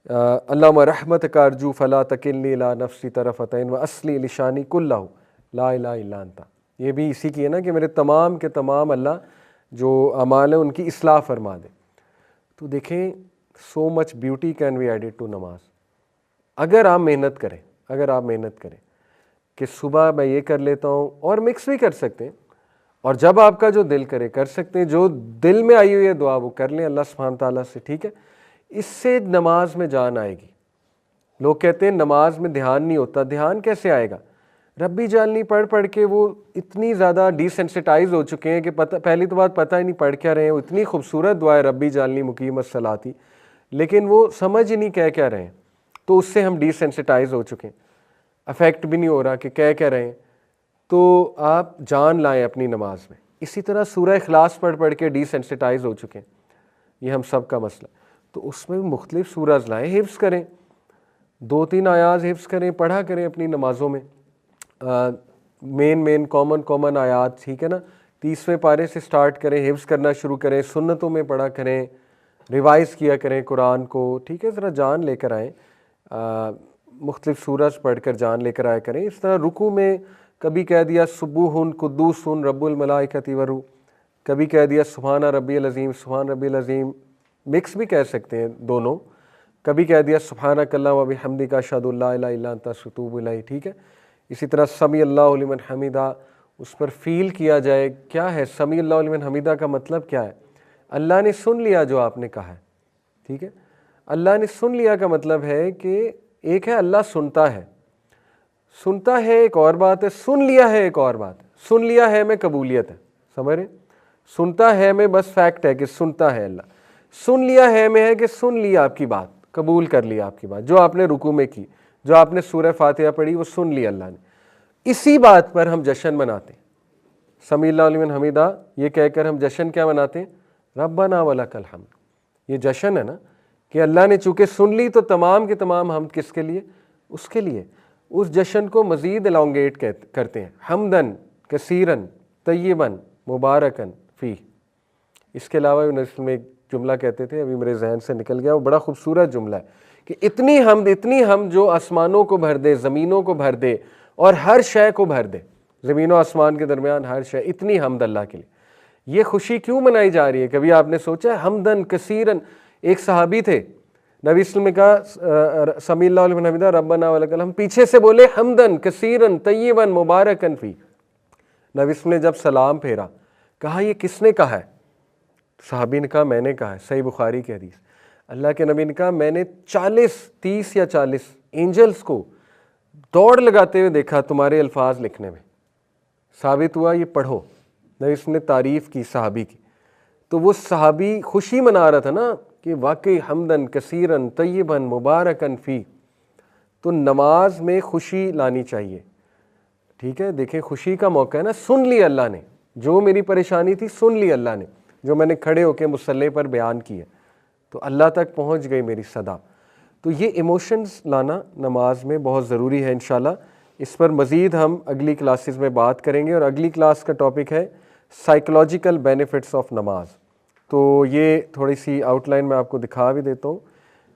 اللہم رحمتک ارجو فلا تکلنی الی نفسی طرفۃ عین واصلح لشانی کلہ لا الہ الا انت. یہ بھی اسی کی ہے نا کہ میرے تمام کے تمام اللہ جو اعمال ہیں ان کی اصلاح فرما دے. تو دیکھیں so much beauty can be added to نماز. اگر آپ محنت کریں کہ صبح میں یہ کر لیتا ہوں، اور مکس بھی کر سکتے ہیں، اور جب آپ کا جو دل کرے کر سکتے ہیں، جو دل میں آئی ہوئی ہے دعا وہ کر لیں اللہ سبحانہ تعالیٰ سے. ٹھیک ہے، اس سے نماز میں جان آئے گی. لوگ کہتے ہیں نماز میں دھیان نہیں ہوتا. دھیان کیسے آئے گا؟ ربی جعلنی پڑھ پڑھ کے وہ اتنی زیادہ ڈی سینسٹائز ہو چکے ہیں کہ پہلی تو بات پتہ ہی نہیں پڑھ کیا رہے ہیں. وہ اتنی خوبصورت دعا ہے ربی جعلنی مقیم الصلاۃ، لیکن وہ سمجھ ہی نہیں کہہ کیا رہے ہیں. تو اس سے ہم ڈی سینسٹائز ہو چکے ہیں، افیکٹ بھی نہیں ہو رہا کہ کہہ کیا رہے ہیں. تو آپ جان لائیں اپنی نماز میں. اسی طرح سورہ اخلاص پڑھ کے ڈی سینسٹائز ہو چکے ہیں، یہ ہم سب کا مسئلہ. تو اس میں مختلف سورج لائیں، حفظ کریں، 2-3 آیات حفظ کریں، پڑھا کریں اپنی نمازوں میں، مین کامن آیات، ٹھیک ہے نا. 30ویں پارے سے سٹارٹ کریں، حفظ کرنا شروع کریں، سنتوں میں پڑھا کریں، ریوائز کیا کریں قرآن کو، ٹھیک ہے. ذرا جان لے کر آئیں، مختلف سورج پڑھ کر جان لے کر آیا کریں. اس طرح رکوع میں کبھی کہہ دیا سبوح قدوس رب الملائکۃ والروح، کبھی کہہ دیا سبحان ربی العظیم، سبحان ربی العظیم، مکس بھی کہہ سکتے ہیں دونوں. کبھی کہہ دیا سبحانک اللہم و بحمدک اشہد ان لا الہ الا انت استغفرک الیک، ٹھیک ہے. اسی طرح سمیع اللہ لمن حمیدہ، اس پر فیل کیا جائے کیا ہے سمیع اللہ لمن حمیدہ کا مطلب کیا ہے. اللہ نے سن لیا جو آپ نے کہا ہے، ٹھیک ہے. اللہ نے سن لیا کا مطلب ہے کہ ایک ہے اللہ سنتا ہے، سنتا ہے ایک اور بات ہے، سن لیا ہے ایک اور بات ہے. سن لیا ہے میں قبولیت ہے، سمجھ رہے. سنتا ہے میں بس فیکٹ ہے کہ سنتا ہے اللہ، سن لیا ہے میں ہے کہ سن لیا آپ کی بات، قبول کر لیا آپ کی بات، جو آپ نے رکوع میں کی، جو آپ نے سورہ فاتحہ پڑھی وہ سن لیا اللہ نے. اسی بات پر ہم جشن مناتے ہیں، سمیع اللہ لمن حمیدہ یہ کہہ کر ہم جشن کیا مناتے ہیں، ربنا ولک الحمد. یہ جشن ہے نا کہ اللہ نے چونکہ سن لی تو تمام کے تمام ہم کس کے لیے، اس کے لیے. اس جشن کو مزید الانگیٹ کرتے ہیں، حمدن کثیرن طیبن مبارکن فی. اس کے علاوہ میں ایک جملہ کہتے تھے، ابھی میرے ذہن سے نکل گیا، وہ بڑا خوبصورت جملہ ہے کہ اتنی حمد جو آسمانوں کو بھر دے، زمینوں کو بھر دے اور ہر شے کو بھر دے، زمین و آسمان کے درمیان ہر شے، اتنی حمد اللہ کے لیے. یہ خوشی کیوں منائی جا رہی ہے؟ کبھی آپ نے سوچا ہے؟ حمدن کثیرن، ایک صحابی تھے، نبی صلی اللہ علیہ وسلم نے کہا سمیع اللہ لمن حمیدہ ربنا ولک الحمد، پیچھے سے بولے حمدن کثیرن طیبا مبارکن فی. نبی صلی اللہ علیہ وسلم نے جب سلام پھیرا کہا یہ کس نے کہا ہے؟ صحابی نے کہا میں نے کہا ہے، صحیح بخاری کی حدیث. اللہ کے نبی نے کہا میں نے 30 یا 40 اینجلز کو دوڑ لگاتے ہوئے دیکھا تمہارے الفاظ لکھنے میں. ثابت ہوا یہ پڑھو. نبی اس نے تعریف کی صحابی کی، تو وہ صحابی خوشی منا رہا تھا نا کہ واقعی حمدن کثیرن طیبن مبارکن فی. تو نماز میں خوشی لانی چاہیے، ٹھیک ہے. دیکھیں خوشی کا موقع ہے نا، سن لی اللہ نے، جو میری پریشانی تھی سن لی اللہ نے، جو میں نے کھڑے ہو کے مصلی پر بیان کیا تو اللہ تک پہنچ گئی میری صدا. تو یہ ایموشنز لانا نماز میں بہت ضروری ہے. انشاءاللہ اس پر مزید ہم اگلی کلاسز میں بات کریں گے، اور اگلی کلاس کا ٹاپک ہے سائیکولوجیکل بینیفٹس آف نماز. تو یہ تھوڑی سی آؤٹ لائن میں آپ کو دکھا بھی دیتا ہوں.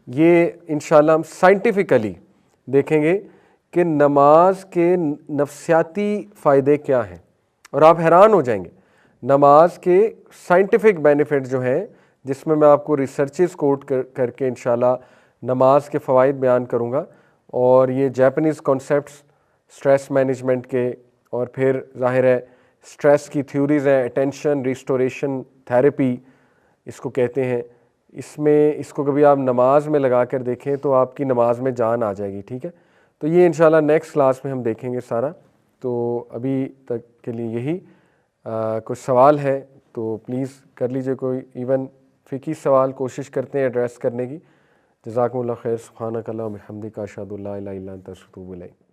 یہ انشاءاللہ ہم سائنٹیفیکلی دیکھیں گے کہ نماز کے نفسیاتی فائدے کیا ہیں، اور آپ حیران ہو جائیں گے نماز کے سائنٹیفک بینیفٹ جو ہیں، جس میں آپ کو ریسرچز کوٹ کر کے انشاءاللہ نماز کے فوائد بیان کروں گا. اور یہ جیپنیز کانسیپٹس سٹریس مینجمنٹ کے، اور پھر ظاہر ہے سٹریس کی تھیوریز ہیں، اٹینشن ریسٹوریشن تھیراپی اس کو کہتے ہیں. اس کو کبھی آپ نماز میں لگا کر دیکھیں تو آپ کی نماز میں جان آ جائے گی، ٹھیک ہے. تو یہ انشاءاللہ نیکسٹ کلاس میں ہم دیکھیں گے سارا. تو ابھی تک کے لیے یہی. کچھ سوال ہے تو پلیز کر لیجئے، کوئی ایون فقہی سوال کوشش کرتے ہیں ایڈریس کرنے کی. جزاکم اللہ خیر. سبحانک اللہم و بحمدک اشہد ان لا الہ الا انت استغفرک و اتوب الیک.